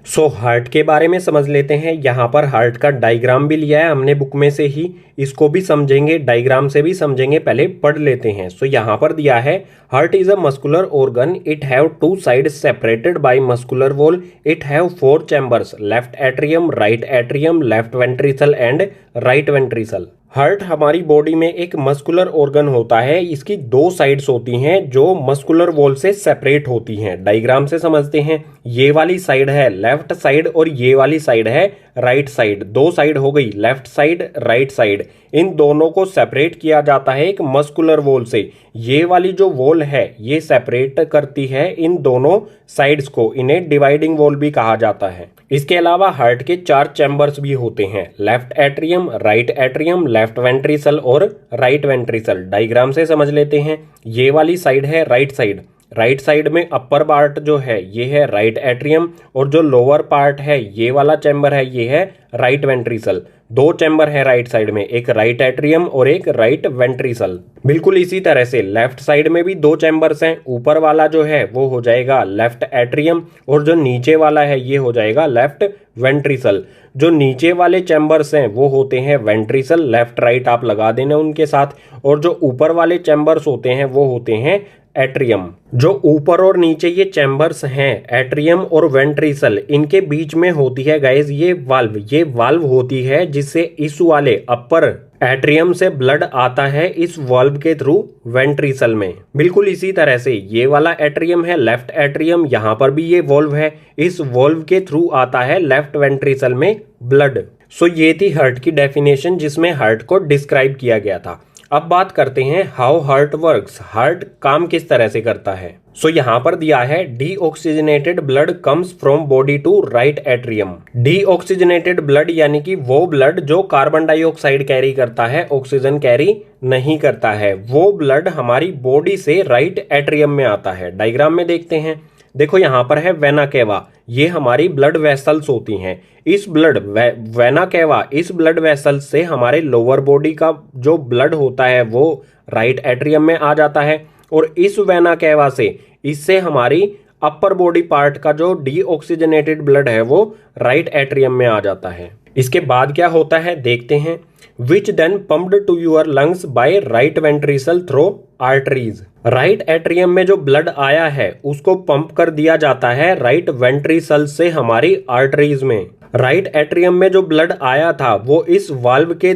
सो हार्ट के बारे में समझ लेते हैं। यहाँ पर हार्ट का डायग्राम भी लिया है हमने बुक में से ही, इसको भी समझेंगे, डायग्राम से भी समझेंगे, पहले पढ़ लेते हैं। सो यहाँ पर दिया है heart is a muscular organ, it have two sides separated by muscular wall, it have 4 chambers, left atrium, left ventricle and right ventricle. Heart हमारी बॉडी में एक मस्कुलर ऑर्गन होता है, इसकी 2 साइड्स होती हैं जो मस्कुलर वॉल से सेपरेट होती हैं। डायग्राम से समझते हैं, ये वाली साइड है लेफ्ट साइड और ये वाली साइड है राइट साइड। 2 साइड हो गई, लेफ्ट साइड राइट साइड। इन दोनों को सेपरेट किया जाता है एक मस्कुलर वॉल से। ये वाली जो वॉल है ये सेपरेट करती है इन दोनों साइड्स को, इन्हें डिवाइडिंग वॉल भी कहा जाता है। इसके अलावा हार्ट के 4 चैम्बर्स भी होते हैं, लेफ्ट एट्रियम, लेफ्ट वेंट्रिकल और राइट वेंट्रिकल। डायग्राम से समझ लेते हैं, ये वाली साइड है राइट साइड में अपर पार्ट जो है ये है राइट एट्रियम और जो लोअर पार्ट है ये वाला चैम्बर है ये है राइट वेंट्रिकल। 2 चैम्बर है राइट साइड में, एक राइट एट्रियम और एक राइट वेंट्रिकल। बिल्कुल इसी तरह से लेफ्ट साइड में भी 2 चैम्बर्स हैं, ऊपर वाला जो है वो हो जाएगा लेफ्ट एट्रियम और जो नीचे वाला है ये हो जाएगा लेफ्ट वेंट्रिकल। जो नीचे वाले चैम्बर्स हैं वो होते हैं वेंट्रिकल, लेफ्ट राइट आप लगा देना उनके साथ, और जो ऊपर वाले चैम्बर्स होते हैं वो होते हैं एट्रियम। जो ऊपर और नीचे ये चैम्बर्स हैं एट्रियम और वेंट्रिकल, इनके बीच में होती है गाइस ये वाल्व होती है जिससे इस वाले अपर एट्रियम से ब्लड आता है इस वाल्व के थ्रू वेंट्रिकल में। बिल्कुल इसी तरह से ये वाला एट्रियम है लेफ्ट एट्रियम, यहाँ पर भी ये वाल्व है, इस वाल्व के थ्रू आता है लेफ्ट वेंट्रिकल में ब्लड। सो ये थी हार्ट की डेफिनेशन जिसमें हार्ट को डिस्क्राइब किया गया था। अब बात करते हैं हाउ हार्ट वर्क्स, हार्ट काम किस तरह से करता है। सो यहाँ पर दिया है deoxygenated blood comes from body to right atrium. Deoxygenated blood यानी कि वो ब्लड जो कार्बन डाइऑक्साइड कैरी करता है, ऑक्सीजन कैरी नहीं करता है, वो ब्लड हमारी बॉडी से राइट एट्रियम में आता है। डायग्राम में देखते हैं, देखो यहाँ पर है वेना केवा, ये हमारी ब्लड वेसल्स होती हैं। इस वेना केवा, इस ब्लड वेसल्स से हमारे लोअर बॉडी का जो ब्लड होता है वो राइट एट्रियम में आ जाता है, और इस वेना केवा से इससे हमारी अपर बॉडी पार्ट का जो डीऑक्सीजनेटेड ब्लड है वो राइट एट्रियम में आ जाता है। इसके बाद क्या होता है देखते हैं, which then pumped to your lungs by right ventricle through arteries. Right atrium में जो ब्लड आया है उसको पंप कर दिया जाता है राइट वेंट्रिकल से हमारी आर्टरीज में। राइट एट्रियम में जो ब्लड आया था वो इस वाल्व के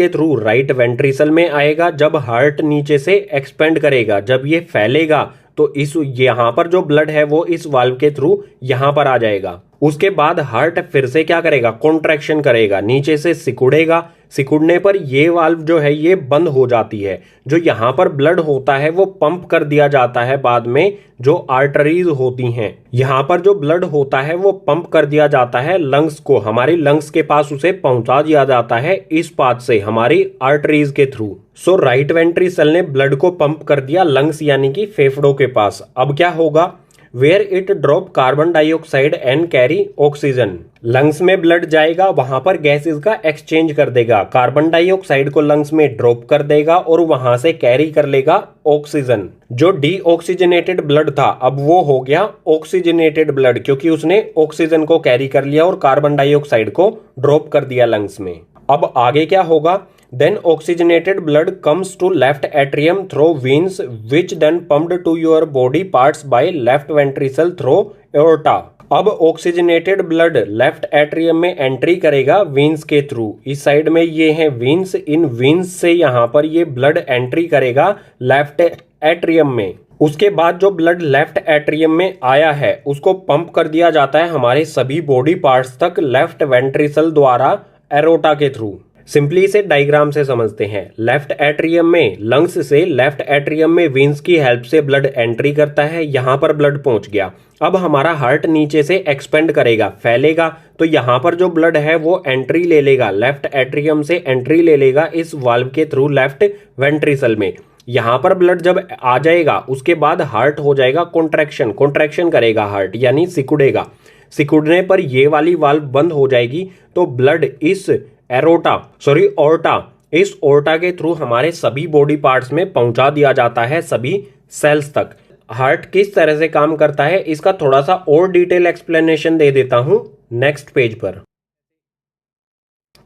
थ्रू राइट वेंट्रिकल में आएगा। जब हार्ट नीचे से एक्सपेंड करेगा, जब ये फैलेगा तो इस यहाँ पर जो ब्लड है वो इस वाल्व के थ्रू यहाँ पर आ जाएगा। उसके बाद हार्ट फिर से क्या करेगा, कॉन्ट्रैक्शन करेगा, नीचे से सिकुड़ेगा। सिकुड़ने पर ये वाल्व जो है ये बंद हो जाती है। जो यहाँ पर ब्लड होता है वो पंप कर दिया जाता है बाद में जो आर्टरीज होती हैं। यहाँ पर जो ब्लड होता है वो पंप कर दिया जाता है लंग्स को, हमारी लंग्स के पास उसे पहुंचा दिया जाता है इस पाथ से हमारी आर्टरीज के थ्रू। सो राइट वेंट्रिकल ने ब्लड को पंप कर दिया लंग्स यानी कि फेफड़ों के पास। अब क्या होगा, where it drop carbon dioxide and carry oxygen. Lungs में ब्लड जाएगा, वहां पर गैसेस का एक्सचेंज कर देगा, कार्बन डाइऑक्साइड को लंग्स में ड्रॉप कर देगा और वहां से कैरी कर लेगा ऑक्सीजन। जो डीऑक्सीजनेटेड ब्लड था अब वो हो गया ऑक्सीजनेटेड ब्लड, क्योंकि उसने ऑक्सीजन को कैरी कर लिया और कार्बन डाइऑक्साइड को ड्रॉप कर दिया लंग्स में। अब आगे क्या होगा, then oxygenated blood comes to left atrium through veins which then pumped to your body parts by left ventricle through aorta। अब ऑक्सीजनेटेड ब्लड लेफ्ट एट्रियम में एंट्री करेगा वीन्स के थ्रू। इस साइड में ये है वीन्स, इन वीन्स से यहाँ पर ये ब्लड एंट्री करेगा लेफ्ट एट्रियम में। उसके बाद जो ब्लड लेफ्ट एट्रियम में आया है उसको पंप कर दिया जाता है हमारे सभी बॉडी पार्ट्स तक लेफ्ट वेंट्रिकल द्वारा एरोटा के थ्रू। सिंपली इसे डायग्राम से समझते हैं, लेफ्ट एट्रियम में लंग्स से लेफ्ट एट्रियम में वेन्स की हेल्प से ब्लड एंट्री करता है, यहाँ पर ब्लड पहुंच गया। अब हमारा हार्ट नीचे से एक्सपेंड करेगा, फैलेगा, तो यहाँ पर जो ब्लड है वो एंट्री ले लेगा, लेफ्ट एट्रियम से एंट्री ले लेगा इस वाल्व के थ्रू लेफ्ट वेंट्रिकल में। यहाँ पर ब्लड जब आ जाएगा उसके बाद हार्ट हो जाएगा कॉन्ट्रैक्शन करेगा हार्ट, यानी सिकुड़ेगा। सिकुड़ने पर ये वाली वाल्व बंद हो जाएगी तो ब्लड इस ऑर्टा, इस ऑर्टा के थ्रू हमारे सभी बॉडी पार्ट्स में पहुंचा दिया जाता है, सभी सेल्स तक। हार्ट किस तरह से काम करता है इसका थोड़ा सा और डिटेल एक्सप्लेनेशन दे देता हूं नेक्स्ट पेज पर।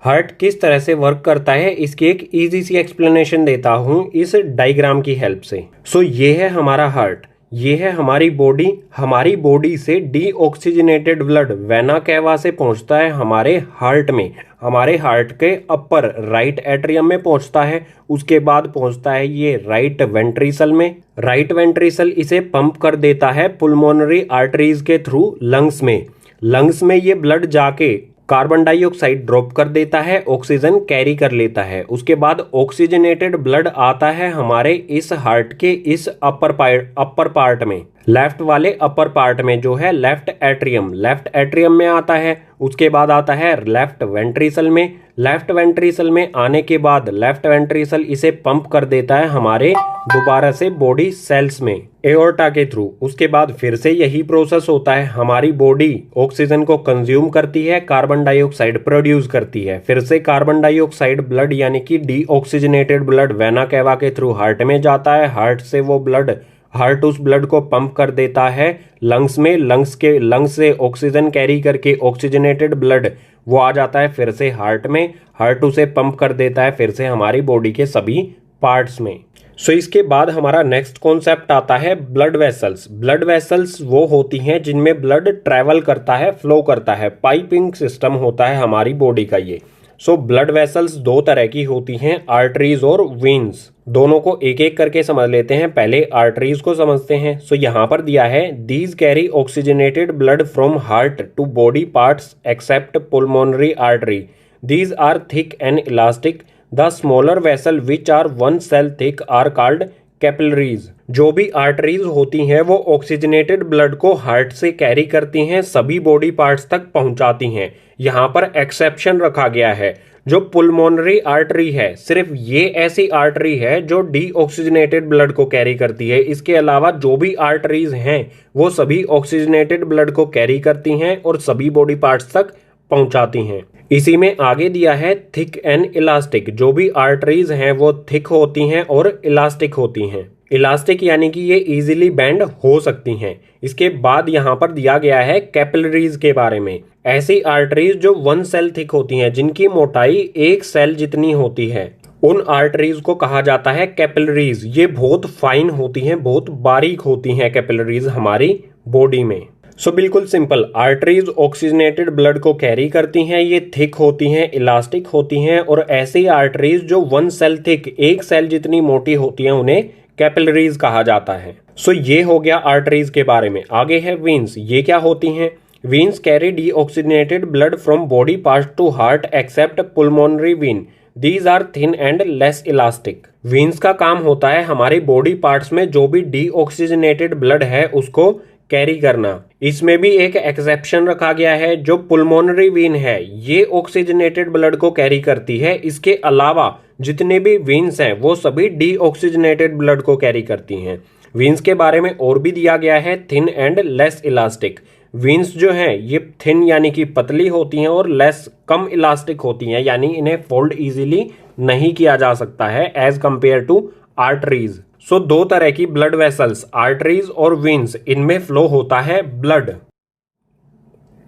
हार्ट किस तरह से वर्क करता है इसकी एक इजी सी एक्सप्लेनेशन देता हूं इस डायग्राम की हेल्प से। सो ये है हमारा हार्ट, ये है हमारी बॉडी। हमारी बॉडी से डीऑक्सीजनेटेड ब्लड वेना कैवा से पहुंचता है हमारे हार्ट में, हमारे हार्ट के अपर राइट एट्रियम में पहुंचता है। उसके बाद पहुंचता है ये राइट वेंट्रिकल में। राइट वेंट्रिकल इसे पंप कर देता है पुल्मोनरी आर्टरीज के थ्रू लंग्स में। लंग्स में ये ब्लड जाके कार्बन डाइऑक्साइड ड्रॉप कर देता है, ऑक्सीजन कैरी कर लेता है। उसके बाद ऑक्सीजनेटेड ब्लड आता है हमारे इस हार्ट के इस अपर पार्ट में, लेफ्ट वाले अपर पार्ट में जो है लेफ्ट एट्रियम में आता है। उसके बाद आता है लेफ्ट वेंट्रिकल में। लेफ्ट वेंट्रिकल में आने के बाद लेफ्ट वेंट्रिकल इसे पंप कर देता है हमारे दोबारा से बॉडी सेल्स में एओर्टा के थ्रू। उसके बाद फिर से यही प्रोसेस होता है, हमारी बॉडी ऑक्सीजन को कंज्यूम करती है, कार्बन डाइऑक्साइड प्रोड्यूस करती है। फिर से कार्बन डाइऑक्साइड ब्लड यानी कि डीऑक्सीजनेटेड ब्लड वेना कैवा के थ्रू हार्ट में जाता है। हार्ट से वो ब्लड, हार्ट उस ब्लड को पंप कर देता है लंग्स में। लंग्स से ऑक्सीजन कैरी करके ऑक्सीजनेटेड ब्लड वो आ जाता है फिर से हार्ट में। हार्ट उसे पंप कर देता है फिर से हमारी बॉडी के सभी पार्ट्स में। सो इसके बाद हमारा नेक्स्ट कॉन्सेप्ट आता है ब्लड वेसल्स। ब्लड वेसल्स वो होती हैं जिनमें ब्लड ट्रैवल करता है, फ्लो करता है। पाइपिंग सिस्टम होता है हमारी बॉडी का ये। सो ब्लड वेसल्स दो तरह की होती हैं, आर्टरीज और वेन्स। दोनों को एक एक करके समझ लेते हैं। पहले आर्टरीज को समझते हैं। सो यहाँ पर दिया है these carry oxygenated blood from heart to body parts except pulmonary artery. These are thick and elastic. The smaller vessel which are 1 cell thick are called capillaries. जो भी आर्टरीज होती हैं वो ऑक्सीजनेटेड ब्लड को हार्ट से carry करती हैं, सभी बॉडी पार्ट्स तक पहुंचाती हैं। यहाँ पर एक्सेप्शन रखा गया है, जो पुल्मोनरी आर्टरी है सिर्फ ये ऐसी आर्टरी है जो डीऑक्सीजनेटेड ब्लड को कैरी करती है। इसके अलावा जो भी आर्टरीज हैं वो सभी ऑक्सीजनेटेड ब्लड को कैरी करती हैं और सभी बॉडी पार्ट्स तक पहुंचाती हैं। इसी में आगे दिया है थिक एंड इलास्टिक। जो भी आर्टरीज हैं वो थिक होती हैं और इलास्टिक होती हैं। इलास्टिक यानी कि ये इजीली बेंड हो सकती हैं। इसके बाद यहाँ पर दिया गया है कैपिलरीज के बारे में। ऐसी आर्टरीज जो 1 cell थिक होती हैं, जिनकी मोटाई 1 cell जितनी होती है, उन आर्टरीज को कहा जाता है कैपिलरीज। ये बहुत फाइन होती हैं, बहुत बारीक होती हैं कैपिलरीज हमारी बॉडी में। सो बिल्कुल सिंपल, आर्टरीज ऑक्सीजनेटेड ब्लड को कैरी करती हैं, ये थिक होती हैं, इलास्टिक होती हैं। और ऐसी आर्टरीज जो 1 cell थिक, 1 cell जितनी मोटी होती हैं, उन्हें कैपिलरीज कहा जाता है। सो ये हो गया आर्टरीज के बारे में। आगे है वेन्स। ये क्या होती हैं? Veins carry deoxygenated blood from body part to heart except pulmonary vein. These are thin and less elastic. Veins का काम होता है हमारे बॉडी पार्ट्स में जो भी डीऑक्सीजनेटेड ब्लड है उसको कैरी करना। इसमें भी एक एक्सेप्शन रखा गया है, जो पुल्मोनरी वेन है ये ऑक्सीजनेटेड ब्लड को कैरी करती है। इसके अलावा जितने भी वेन्स हैं वो सभी डीऑक्सीजनेटेड ब्लड को कैरी करती हैं। वेन्स के बारे में और भी दिया गया है thin and less elastic. Veins जो हैं ये थिन यानी कि पतली होती हैं और लेस कम इलास्टिक होती हैं, यानी इन्हें फोल्ड इजीली नहीं किया जा सकता है एज कंपेयर टू आर्टरीज। सो दो तरह की ब्लड वेसल्स, आर्टरीज और वेन्स, इनमें फ्लो होता है ब्लड।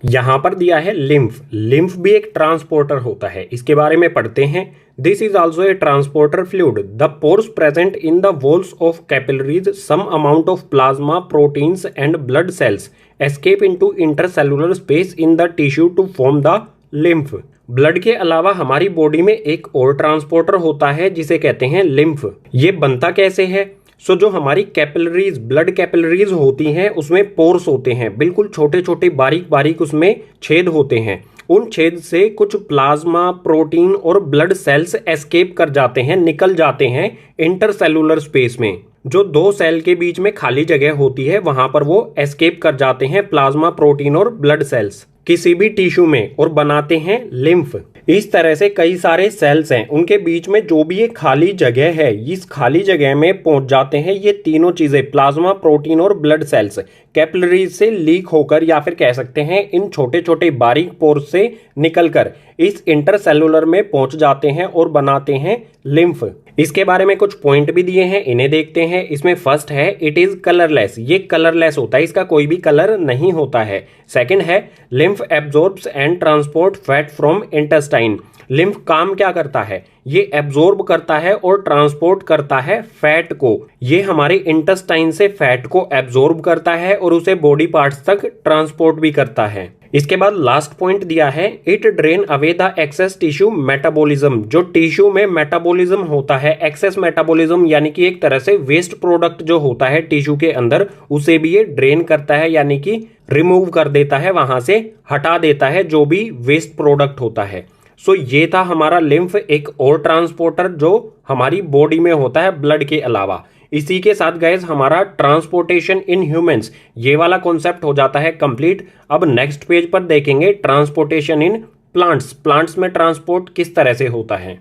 यहां पर दिया है लिम्फ। लिम्फ भी एक ट्रांसपोर्टर होता है, इसके बारे में पढ़ते हैं। This is also a transporter fluid. The pores present in the walls of capillaries some amount of plasma, proteins and blood cells escape into intercellular space in the tissue to form the lymph. Blood के अलावा हमारी body में एक और transporter होता है जिसे कहते हैं लिम्फ। ये बनता कैसे है? सो जो हमारी कैपिलरीज, ब्लड कैपिलरीज होती हैं उसमें पोर्स होते हैं, बिल्कुल छोटे छोटे बारीक बारीक उसमें छेद होते हैं। उन छेद से कुछ प्लाज्मा, प्रोटीन और ब्लड सेल्स एस्केप कर जाते हैं, निकल जाते हैं इंटरसेलुलर स्पेस में। जो 2 सेल के बीच में खाली जगह होती है वहां पर वो एस्केप कर जाते हैं प्लाज्मा, प्रोटीन और ब्लड सेल्स किसी भी टिश्यू में और बनाते हैं लिम्फ। इस तरह से कई सारे सेल्स हैं, उनके बीच में जो भी ये खाली जगह है, इस खाली जगह में पहुंच जाते हैं ये तीनों चीजें, प्लाज्मा, प्रोटीन और ब्लड सेल्स। कैपिलरीज से लीक होकर या फिर कह सकते हैं इन छोटे छोटे बारीक पोर्स से निकलकर इस इंटरसेलुलर में पहुंच जाते हैं और बनाते हैं लिम्फ। इसके बारे में कुछ पॉइंट भी दिए हैं, इन्हें देखते हैं। इसमें फर्स्ट है इट इज कलरलेस, ये कलरलेस होता है, इसका कोई भी कलर नहीं होता है। सेकंड है lymph absorbs and transport fat from intestine, lymph काम क्या करता है, ये एब्जॉर्ब करता है और ट्रांसपोर्ट करता है फैट को। ये हमारे इंटेस्टाइन से फैट को एब्जॉर्ब करता है और उसे बॉडी पार्ट्स तक ट्रांसपोर्ट भी करता है। इसके बाद लास्ट पॉइंट दिया है it drain away the excess tissue metabolism, जो टिश्यू में मेटाबॉलिज्म होता है, एक्सेस मेटाबॉलिज्म यानी कि एक तरह से वेस्ट प्रोडक्ट जो होता है टिश्यू के अंदर, उसे भी ये ड्रेन करता है, यानी कि रिमूव कर देता है, वहां से हटा देता है जो भी वेस्ट प्रोडक्ट होता है। सो ये था हमारा लिम्फ, एक और ट्रांसपोर्टर जो हमारी बॉडी में होता है ब्लड के अलावा। इसी के साथ गाइस हमारा ट्रांसपोर्टेशन इन ह्यूमंस ये वाला कॉन्सेप्ट हो जाता है कंप्लीट। अब नेक्स्ट पेज पर देखेंगे ट्रांसपोर्टेशन इन प्लांट्स, प्लांट्स में ट्रांसपोर्ट किस तरह से होता है।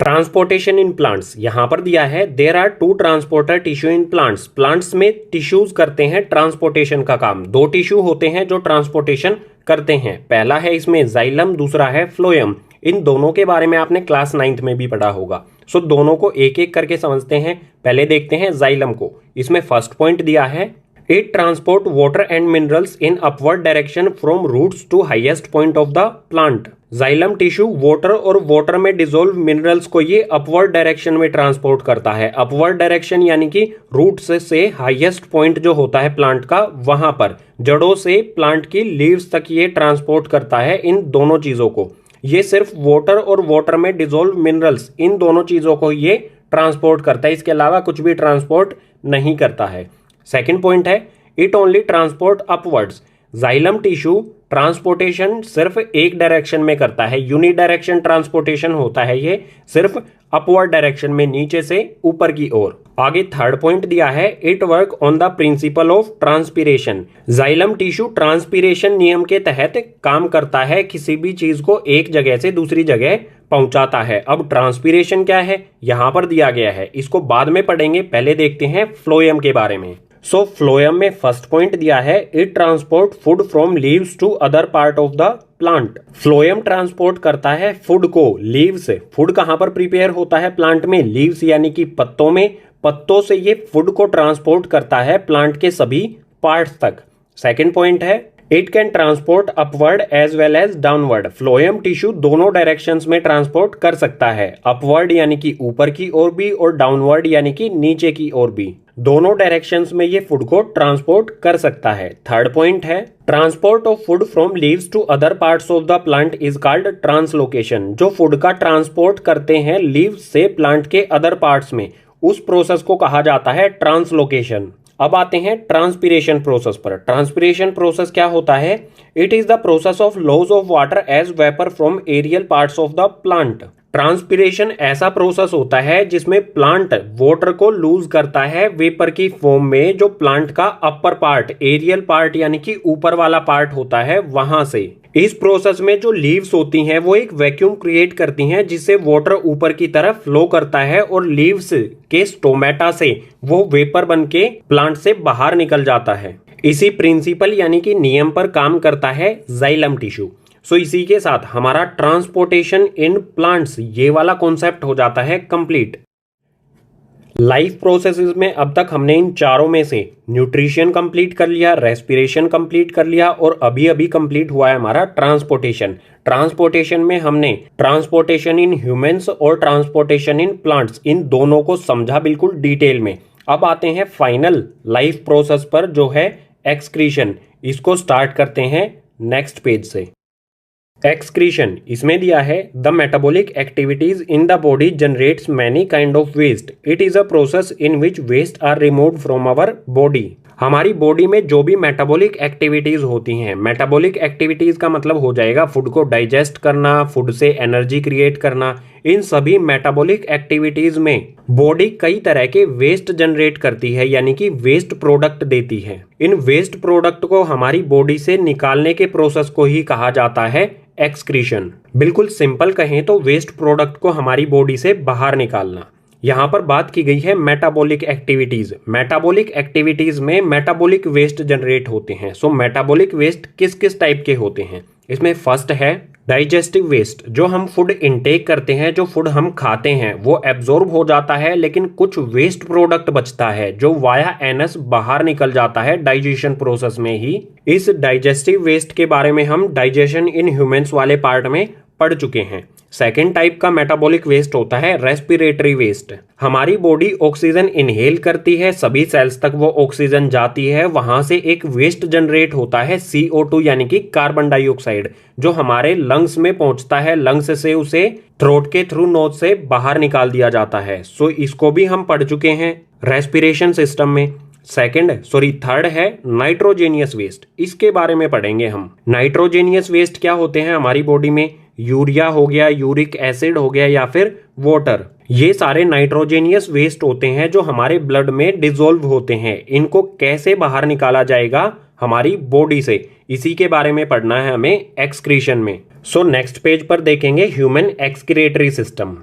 ट्रांसपोर्टेशन इन प्लांट्स यहां पर दिया है there are two transporter tissue in plants, plants में टिश्यूज करते हैं ट्रांसपोर्टेशन का काम। दो टिश्यू होते हैं जो ट्रांसपोर्टेशन करते हैं, पहला है इसमें जाइलम, दूसरा है फ्लोएम। इन दोनों के बारे में आपने क्लास 9th में भी पढ़ा होगा। सो दोनों को एक एक करके समझते हैं। पहले देखते हैं जाइलम को। इसमें फर्स्ट पॉइंट दिया है it transport water and minerals in upward direction from roots to highest point of the plant. Xylem tissue water और वाटर में डिसॉल्व मिनरल्स को ये अपवर्ड डायरेक्शन में ट्रांसपोर्ट करता है। अपवर्ड डायरेक्शन यानी कि रूट्स से हाईएस्ट पॉइंट जो होता है प्लांट का, वहां पर जड़ों से प्लांट की लीव्स तक ये ट्रांसपोर्ट करता है इन दोनों चीजों को। ये सिर्फ वाटर और वाटर में डिसॉल्व मिनरल्स, इन दोनों चीजों को ये ट्रांसपोर्ट करता है, इसके अलावा कुछ भी ट्रांसपोर्ट नहीं करता है। सेकंड पॉइंट है it only transport upwards, xylem tissue transportation सिर्फ एक डायरेक्शन में करता है, यूनि डायरेक्शन ट्रांसपोर्टेशन होता है ये, सिर्फ अपवर्ड डायरेक्शन में, नीचे से ऊपर की ओर। आगे थर्ड पॉइंट दिया है it work on the principle of transpiration, xylem tissue transpiration नियम के तहत काम करता है, किसी भी चीज को एक जगह से दूसरी जगह पहुंचाता है। अब ट्रांसपीरेशन क्या है यहां पर दिया गया है, इसको बाद में पढ़ेंगे, पहले देखते हैं फ्लोएम के बारे में। सो फ्लोएम में फर्स्ट पॉइंट दिया है it transport food from leaves to other part of the plant. Phloem transport करता है फूड को लीव से। फूड कहां पर प्रिपेयर होता है प्लांट में, लीव्स यानी कि पत्तों में, पत्तों से ये फूड को ट्रांसपोर्ट करता है प्लांट के सभी पार्ट्स तक। सेकंड पॉइंट है it can transport upward as well as downward, phloem tissue दोनों डायरेक्शंस में ट्रांसपोर्ट कर सकता है, अपवर्ड यानी कि ऊपर की ओर भी और डाउनवर्ड यानी कि नीचे की ओर भी, दोनों डायरेक्शंस में ये फूड को ट्रांसपोर्ट कर सकता है। थर्ड पॉइंट है transport of food from leaves to other parts of the plant is called translocation, जो फूड का ट्रांसपोर्ट करते हैं लीव्स से प्लांट के अदर पार्ट्स में, उस प्रोसेस को कहा जाता है ट्रांसलोकेशन। अब आते हैं ट्रांसपीरेशन प्रोसेस पर। ट्रांसपीरेशन प्रोसेस क्या होता है, it is the process of loss of water as vapour from aerial parts of the plant. Transpiration ऐसा प्रोसेस होता है जिसमें प्लांट वाटर को लूज करता है वेपर की फॉर्म में, जो प्लांट का अपर पार्ट, एरियल पार्ट यानी कि ऊपर वाला पार्ट होता है, वहां से। इस प्रोसेस में जो लीव्स होती हैं वो एक वैक्यूम क्रिएट करती हैं जिससे वाटर ऊपर की तरफ फ्लो करता है और लीव्स के स्टोमेटा से वो वेपर बन के प्लांट से बाहर निकल जाता है। इसी प्रिंसिपल यानी कि नियम पर काम करता है जाइलम टिश्यू। सो इसी के साथ हमारा ट्रांसपोर्टेशन इन प्लांट्स ये वाला कॉन्सेप्ट हो जाता है कंप्लीट। लाइफ प्रोसेसेस में अब तक हमने इन चारों में से न्यूट्रिशन कंप्लीट कर लिया, रेस्पिरेशन कंप्लीट कर लिया और अभी अभी कंप्लीट हुआ है हमारा ट्रांसपोर्टेशन। ट्रांसपोर्टेशन में हमने ट्रांसपोर्टेशन इन ह्यूमंस और ट्रांसपोर्टेशन इन प्लांट्स, इन दोनों को समझा बिल्कुल डिटेल में। अब आते हैं फाइनल लाइफ प्रोसेस पर जो है एक्सक्रीशन। इसको स्टार्ट करते हैं नेक्स्ट पेज से। एक्सक्रीशन इसमें दिया है the metabolic activities in the body generates many kind of waste, it is a process in which waste are removed from our body. हमारी बॉडी में जो भी मेटाबॉलिक एक्टिविटीज होती हैं, मेटाबॉलिक एक्टिविटीज का मतलब हो जाएगा फूड को डाइजेस्ट करना, फूड से एनर्जी क्रिएट करना। इन सभी मेटाबॉलिक एक्टिविटीज में बॉडी कई तरह के वेस्ट जनरेट करती है, यानी कि वेस्ट प्रोडक्ट देती है। इन वेस्ट प्रोडक्ट को हमारी बॉडी से निकालने के प्रोसेस को ही कहा जाता है एक्सक्रीशन। बिल्कुल सिंपल कहें तो वेस्ट प्रोडक्ट को हमारी बॉडी से बाहर निकालना। यहाँ पर बात की गई है मेटाबॉलिक एक्टिविटीज। मेटाबॉलिक एक्टिविटीज में मेटाबॉलिक वेस्ट जनरेट होते हैं। सो मेटाबॉलिक वेस्ट किस किस टाइप के होते हैं? इसमें फर्स्ट है डाइजेस्टिव वेस्ट। जो हम फूड इनटेक करते हैं, जो फूड हम खाते हैं वो एब्जॉर्ब हो जाता है, लेकिन कुछ वेस्ट प्रोडक्ट बचता है जो वाया एनस बाहर निकल जाता है डाइजेशन प्रोसेस में ही। इस डाइजेस्टिव वेस्ट के बारे में हम डाइजेशन इन ह्यूमंस वाले पार्ट में पढ़ चुके हैं। सेकेंड टाइप का मेटाबॉलिक वेस्ट होता है रेस्पिरेटरी वेस्ट। हमारी बॉडी ऑक्सीजन इनहेल करती है, सभी सेल्स तक वो ऑक्सीजन जाती है, वहां से एक वेस्ट जनरेट होता है CO2 यानी कि कार्बन डाइऑक्साइड, जो हमारे लंग्स में पहुंचता है। लंग्स से उसे थ्रोट के थ्रू नोज से बाहर निकाल दिया जाता है। सो इसको भी हम पढ़ चुके हैं रेस्पिरेशन सिस्टम में। थर्ड है नाइट्रोजेनियस वेस्ट। इसके बारे में पढ़ेंगे हम। नाइट्रोजेनियस वेस्ट क्या होते हैं हमारी बॉडी में? यूरिया हो गया, यूरिक एसिड हो गया या फिर वाटर, ये सारे नाइट्रोजेनियस वेस्ट होते हैं जो हमारे ब्लड में डिसॉल्व होते हैं। इनको कैसे बाहर निकाला जाएगा हमारी बॉडी से, इसी के बारे में पढ़ना है हमें एक्सक्रीशन में। सो नेक्स्ट पेज पर देखेंगे human excretory system.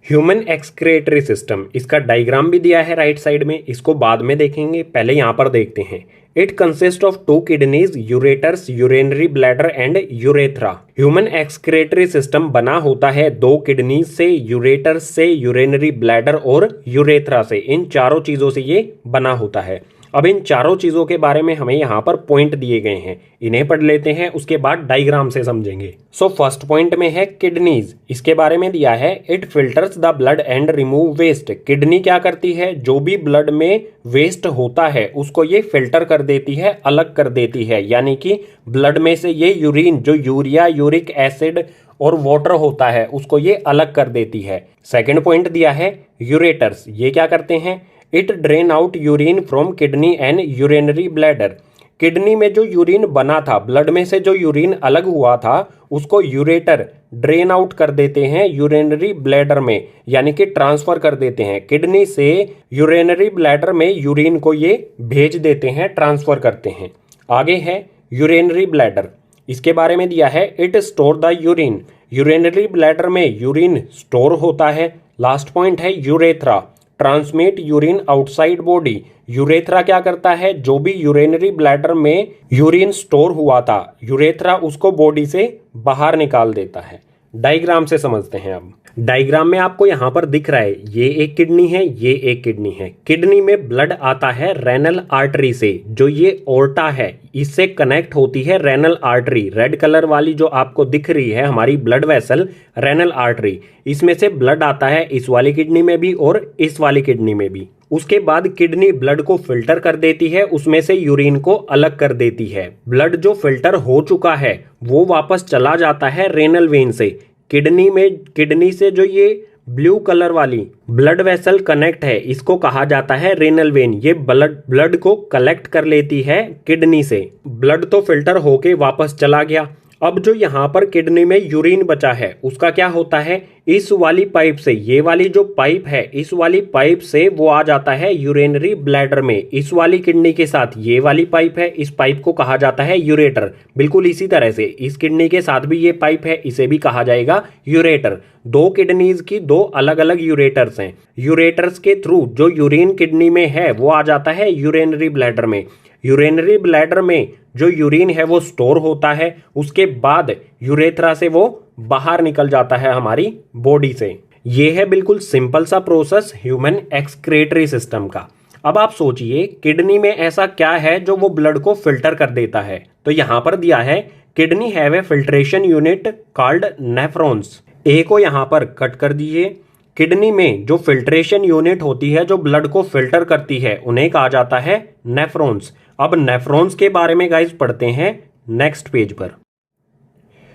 Human excretory system, इसका डायग्राम भी दिया है राइट साइड में, इसको बाद में देखेंगे, पहले यहां पर देखते हैं। It consist of 2 kidneys, ureters, urinary bladder and urethra. Human excretory system बना होता है 2 किडनीज से, यूरेटर्स से, यूरिनरी ब्लैडर और यूरेथ्रा से। इन चारों चीजों से ये बना होता है। अब इन चारों चीजों के बारे में हमें यहाँ पर पॉइंट दिए गए हैं, इन्हें पढ़ लेते हैं, उसके बाद डायग्राम से समझेंगे। सो फर्स्ट पॉइंट में है किडनीज। इसके बारे में दिया है it filters the blood and remove waste. Kidney क्या करती है? जो भी ब्लड में वेस्ट होता है उसको ये फिल्टर कर देती है, अलग कर देती है, यानी कि ब्लड में से ये यूरिन, जो यूरिया, यूरिक एसिड और वाटर होता है, उसको ये अलग कर देती है। सेकेंड पॉइंट दिया है यूरेटर्स। ये क्या करते हैं? It drain out urine from kidney and urinary bladder. Kidney में जो यूरिन बना था, ब्लड में से जो यूरिन अलग हुआ था, उसको यूरेटर ड्रेन आउट कर देते हैं यूरिनरी ब्लैडर में, यानी कि ट्रांसफर कर देते हैं। किडनी से यूरिनरी ब्लैडर में यूरिन को ये भेज देते हैं, ट्रांसफर करते हैं। आगे है यूरिनरी ब्लैडर। इसके बारे में दिया है it store the urine. Urinary bladder में यूरिन स्टोर होता है। लास्ट पॉइंट है urethra, transmit urine outside body. Urethra क्या करता है? जो भी यूरिनरी ब्लैडर में यूरिन स्टोर हुआ था, यूरेथ्रा उसको बॉडी से बाहर निकाल देता है। डायग्राम से समझते हैं। अब डायग्राम में आपको यहाँ पर दिख रहा है, ये एक किडनी है, ये एक किडनी है। किडनी में ब्लड आता है रेनल आर्टरी से, जो ये ओर्टा है, इससे कनेक्ट होती है रेनल आर्टरी। रेड कलर वाली जो आपको दिख रही है हमारी ब्लड वेसल, रेनल आर्टरी, इसमें से ब्लड आता है इस वाली किडनी में भी और इस वाली किडनी में भी। उसके बाद किडनी ब्लड को फिल्टर कर देती है, उसमें से यूरिन को अलग कर देती है। ब्लड जो फिल्टर हो चुका है वो वापस चला जाता है रेनल वेन से। किडनी से जो ये ब्लू कलर वाली ब्लड वेसल कनेक्ट है, इसको कहा जाता है रेनल वेन। ये ब्लड को कलेक्ट कर लेती है किडनी से। ब्लड तो फिल्टर होके वापस चला गया। अब जो यहाँ पर किडनी में यूरिन बचा है उसका क्या होता है? इस वाली पाइप से, ये वाली जो पाइप है, इस वाली पाइप से वो आ जाता है यूरिनरी ब्लैडर में। इस वाली किडनी के साथ ये वाली पाइप है, इस पाइप को कहा जाता है यूरेटर। बिल्कुल इसी तरह से इस किडनी के साथ भी ये पाइप है, इसे भी कहा जाएगा यूरेटर। 2 किडनीज की 2 अलग अलग यूरेटर्स हैं। यूरेटर्स के थ्रू जो यूरिन किडनी में है वो आ जाता है यूरिनरी ब्लैडर में। यूरिनरी ब्लैडर में जो यूरिन है वो स्टोर होता है, उसके बाद यूरेथ्रा से वो बाहर निकल जाता है हमारी बॉडी से। ये है बिल्कुल सिंपल सा प्रोसेस ह्यूमन एक्सक्रीटरी सिस्टम का। अब आप सोचिए किडनी में ऐसा क्या है जो वो ब्लड को फिल्टर कर देता है? तो यहां पर दिया है kidney have a filtration unit called nephrons. A को यहां पर कट कर दीजिए। किडनी में जो फिल्ट्रेशन यूनिट होती है जो ब्लड को फिल्टर करती है, उन्हें कहा जाता है नेफ्रॉन्स। अब नेफ्रॉन्स के बारे में गाइस पढ़ते हैं नेक्स्ट पेज पर।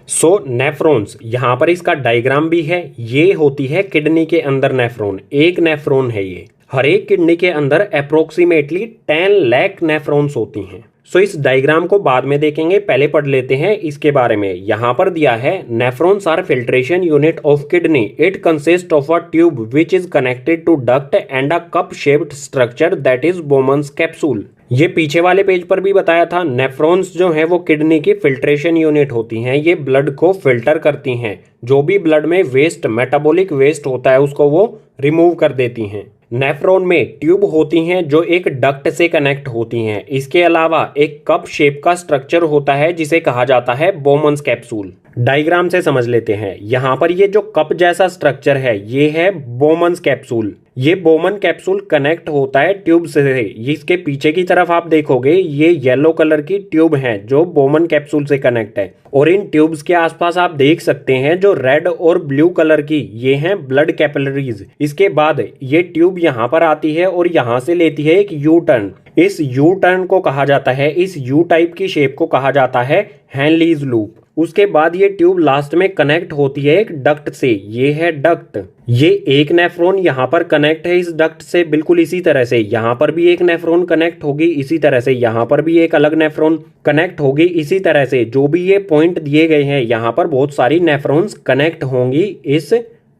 सो नेफ्रॉन्स, यहां पर इसका डायग्राम भी है। ये होती है किडनी के अंदर नेफ्रॉन, एक नेफ्रॉन है ये। हर एक किडनी के अंदर अप्रोक्सीमेटली 10 लाख नेफ्रॉन्स होती हैं। सो इस डायग्राम को बाद में देखेंगे, पहले पढ़ लेते हैं इसके बारे में। यहाँ पर दिया है nephrons are filtration unit of kidney, it consist of a tube which is connected to duct and a cup shaped structure that is Bowman's capsule. ये पीछे वाले पेज पर भी बताया था, नेफ्रॉन्स जो है वो किडनी की फिल्ट्रेशन यूनिट होती हैं, ये ब्लड को फिल्टर करती हैं, जो भी ब्लड में वेस्ट, मेटाबॉलिक वेस्ट होता है उसको वो रिमूव कर देती हैं। नेफ्रॉन में ट्यूब होती हैं जो एक डक्ट से कनेक्ट होती हैं। इसके अलावा एक कप शेप का स्ट्रक्चर होता है जिसे कहा जाता है बोमन्स कैप्सूल। डायग्राम से समझ लेते हैं। यहाँ पर ये जो कप जैसा स्ट्रक्चर है ये है बोमन्स कैप्सूल। ये बोमन कैप्सूल कनेक्ट होता है ट्यूब से। इसके पीछे की तरफ आप देखोगे ये येलो कलर की ट्यूब है जो बोमन कैप्सूल से कनेक्ट है, और इन ट्यूब्स के आसपास आप देख सकते हैं जो रेड और ब्लू कलर की ये हैं ब्लड कैपिलरीज। इसके बाद ये ट्यूब यहाँ पर आती है और यहाँ से लेती है एक यू टर्न। इस यू टर्न को कहा जाता है, इस यू टाइप की शेप को कहा जाता है हेनलीज लूप। उसके बाद ये ट्यूब लास्ट में कनेक्ट होती है एक डक्ट से, ये है डक्ट। ये एक नेफ्रॉन यहाँ पर कनेक्ट है इस डक्ट से, बिल्कुल इसी तरह से यहाँ पर भी एक नेफ्रॉन कनेक्ट होगी, इसी तरह से यहाँ पर भी एक अलग नेफ्रॉन कनेक्ट होगी, इसी तरह से जो भी ये पॉइंट दिए गए हैं यहाँ पर बहुत सारी नेफ्रॉन्स कनेक्ट होंगी इस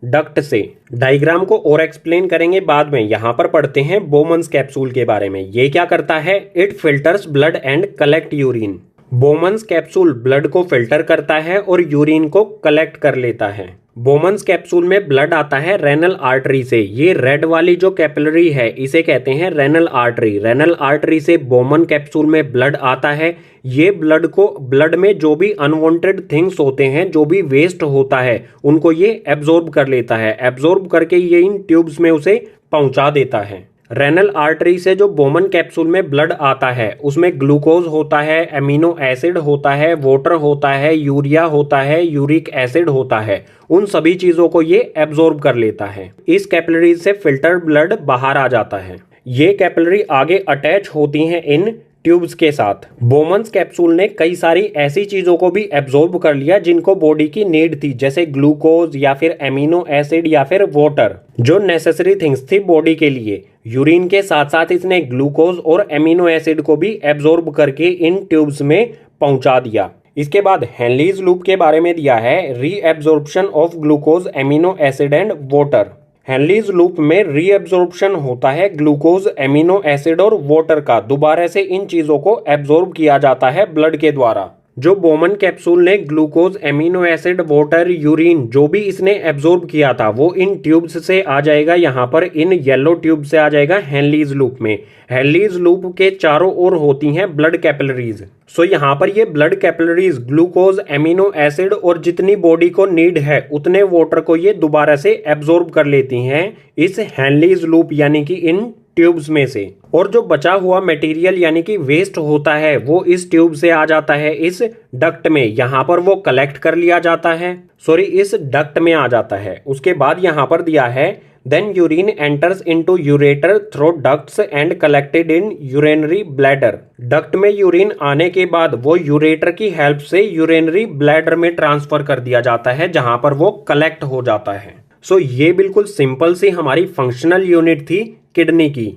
डक्ट से। डायग्राम को और एक्सप्लेन करेंगे बाद में। यहाँ पर पढ़ते हैं बोमन्स कैप्सूल के बारे में। ये क्या करता है, it filters blood and collect urine. Bowman's capsule blood को फिल्टर करता है और यूरिन को कलेक्ट कर लेता है। बोमन्स कैप्सूल में ब्लड आता है रेनल आर्टरी से। ये रेड वाली जो कैपिलरी है इसे कहते हैं रेनल आर्टरी। रेनल आर्टरी से बोमन कैप्सूल में ब्लड आता है। ये ब्लड में जो भी अनवांटेड थिंग्स होते हैं, जो भी वेस्ट होता है, उनको ये एब्जॉर्ब कर लेता है। एब्जॉर्ब करके ये इन ट्यूब्स में उसे पहुंचा देता है। रेनल आर्टरी से जो बोमन कैप्सूल में ब्लड आता है उसमें ग्लूकोज होता है, एमिनो एसिड होता है, वाटर होता है, यूरिया होता है, यूरिक एसिड होता है। उन सभी चीजों को ये एब्जॉर्ब कर लेता है। इस कैपिलरी से फिल्टर ब्लड बाहर आ जाता है। ये कैपिलरी आगे अटैच होती हैं इन ट्यूब्स के साथ। बोमन्स कैप्सूल ने कई सारी ऐसी चीजों को भी एब्जॉर्ब कर लिया जिनको बॉडी की नीड थी, जैसे ग्लूकोज या फिर एमिनो एसिड या फिर वाटर, जो नेसेसरी थिंग्स थी बॉडी के लिए। यूरिन के साथ साथ इसने ग्लूकोज और एमिनो एसिड को भी एब्जॉर्ब करके इन ट्यूब्स में पहुंचा दिया। इसके बाद हेनलीज लूप के बारे में दिया है, reabsorption of glucose, amino acid and water. Henle's loop में रीएब्जॉर्प्शन होता है ग्लूकोज, एमिनो एसिड और वाटर का। दोबारा से इन चीजों को एब्जॉर्ब किया जाता है ब्लड के द्वारा। जो बोमन कैप्सूल ने glucose, amino acid, water, urine जो भी इसने एब्जॉर्ब किया था वो इन ट्यूब्स से आ जाएगा, यहाँ पर इन येलो ट्यूब से आ जाएगा हेनलीज लूप में। हेनलीज लूप के चारों ओर होती हैं ब्लड कैपिलरीज। सो यहाँ पर ये blood capillaries glucose, amino acid और जितनी बॉडी को नीड है उतने वाटर को ये दोबारा से एब्जॉर्ब कर लेती हैं इस हेनलीज लूप यानी कि इन ट्यूब्स में से। और जो बचा हुआ मटेरियल यानी कि वेस्ट होता है वो इस ट्यूब से आ जाता है इस डक्ट में। यहाँ पर वो कलेक्ट कर लिया जाता है, इस डक्ट में आ जाता है। उसके बाद यहाँ पर दिया है, then urine enters into ureter through ducts and collected in urinary bladder. Duct में यूरिन आने के बाद वो यूरेटर की हेल्प से यूरिनरी ब्लैडर में ट्रांसफर कर दिया जाता है, जहां पर वो कलेक्ट हो जाता है। ये बिल्कुल सिंपल सी हमारी फंक्शनल यूनिट थी किडनी की।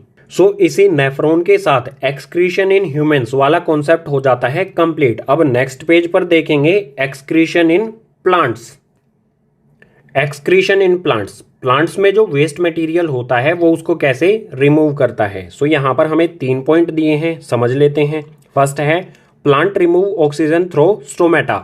इसी नेफ्रॉन के साथ एक्सक्रीशन इन ह्यूमंस वाला कॉन्सेप्ट हो जाता है कंप्लीट। अब नेक्स्ट पेज पर देखेंगे excretion in plants. Excretion in plants में जो वेस्ट मटेरियल होता है वो उसको कैसे रिमूव करता है। यहाँ पर हमें 3 पॉइंट दिए हैं, समझ लेते हैं। फर्स्ट है plant remove oxygen through stomata.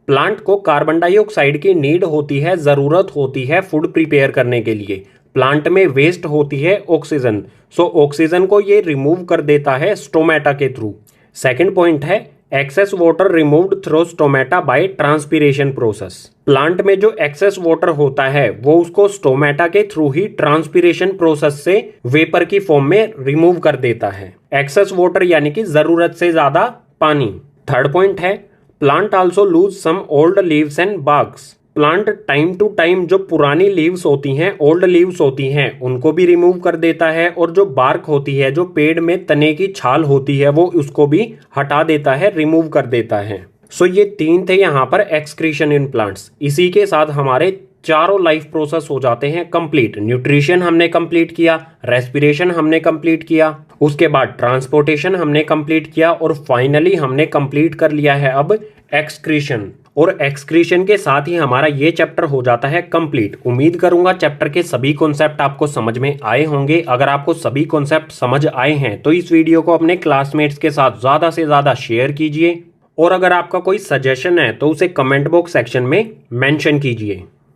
Plant को कार्बन डाइऑक्साइड की नीड होती है, जरूरत होती है फूड प्रिपेयर करने के लिए। प्लांट में वेस्ट होती है ऑक्सीजन, ऑक्सीजन को ये रिमूव कर देता है स्टोमेटा के थ्रू। सेकंड पॉइंट है excess water removed through stomata by transpiration process. Plant में जो एक्सेस वाटर होता है वो उसको स्टोमेटा के थ्रू ही ट्रांसपीरेशन प्रोसेस से वेपर की फॉर्म में रिमूव कर देता है। एक्सेस वाटर यानी कि जरूरत से ज्यादा पानी। थर्ड पॉइंट है plant also lose some old leaves and barks. Plant time to time जो पुरानी लीव्स होती हैं, ओल्ड लीव्स होती हैं, उनको भी रिमूव कर देता है, और जो बार्क होती है, जो पेड़ में तने की छाल होती है, वो उसको भी हटा देता है, रिमूव कर देता है। ये 3 थे यहाँ पर एक्सक्रीशन इन प्लांट्स। इसी के साथ हमारे चारों लाइफ प्रोसेस हो जाते हैं कंप्लीट। न्यूट्रिशन हमने कंप्लीट किया, रेस्पिरेशन हमने कंप्लीट किया, उसके बाद ट्रांसपोर्टेशन हमने कंप्लीट किया और फाइनली हमने कंप्लीट कर लिया है अब एक्सक्रीशन। और एक्सक्रीशन के साथ ही हमारा ये चैप्टर हो जाता है कंप्लीट। उम्मीद करूंगा चैप्टर के सभी कॉन्सेप्ट आपको समझ में आए होंगे। अगर आपको सभी कॉन्सेप्ट समझ आए हैं तो इस वीडियो को अपने क्लासमेट्स के साथ ज्यादा से ज्यादा शेयर कीजिए और अगर आपका कोई सजेशन है तो उसे कमेंट बॉक्स सेक्शन में मेंशन कीजिए।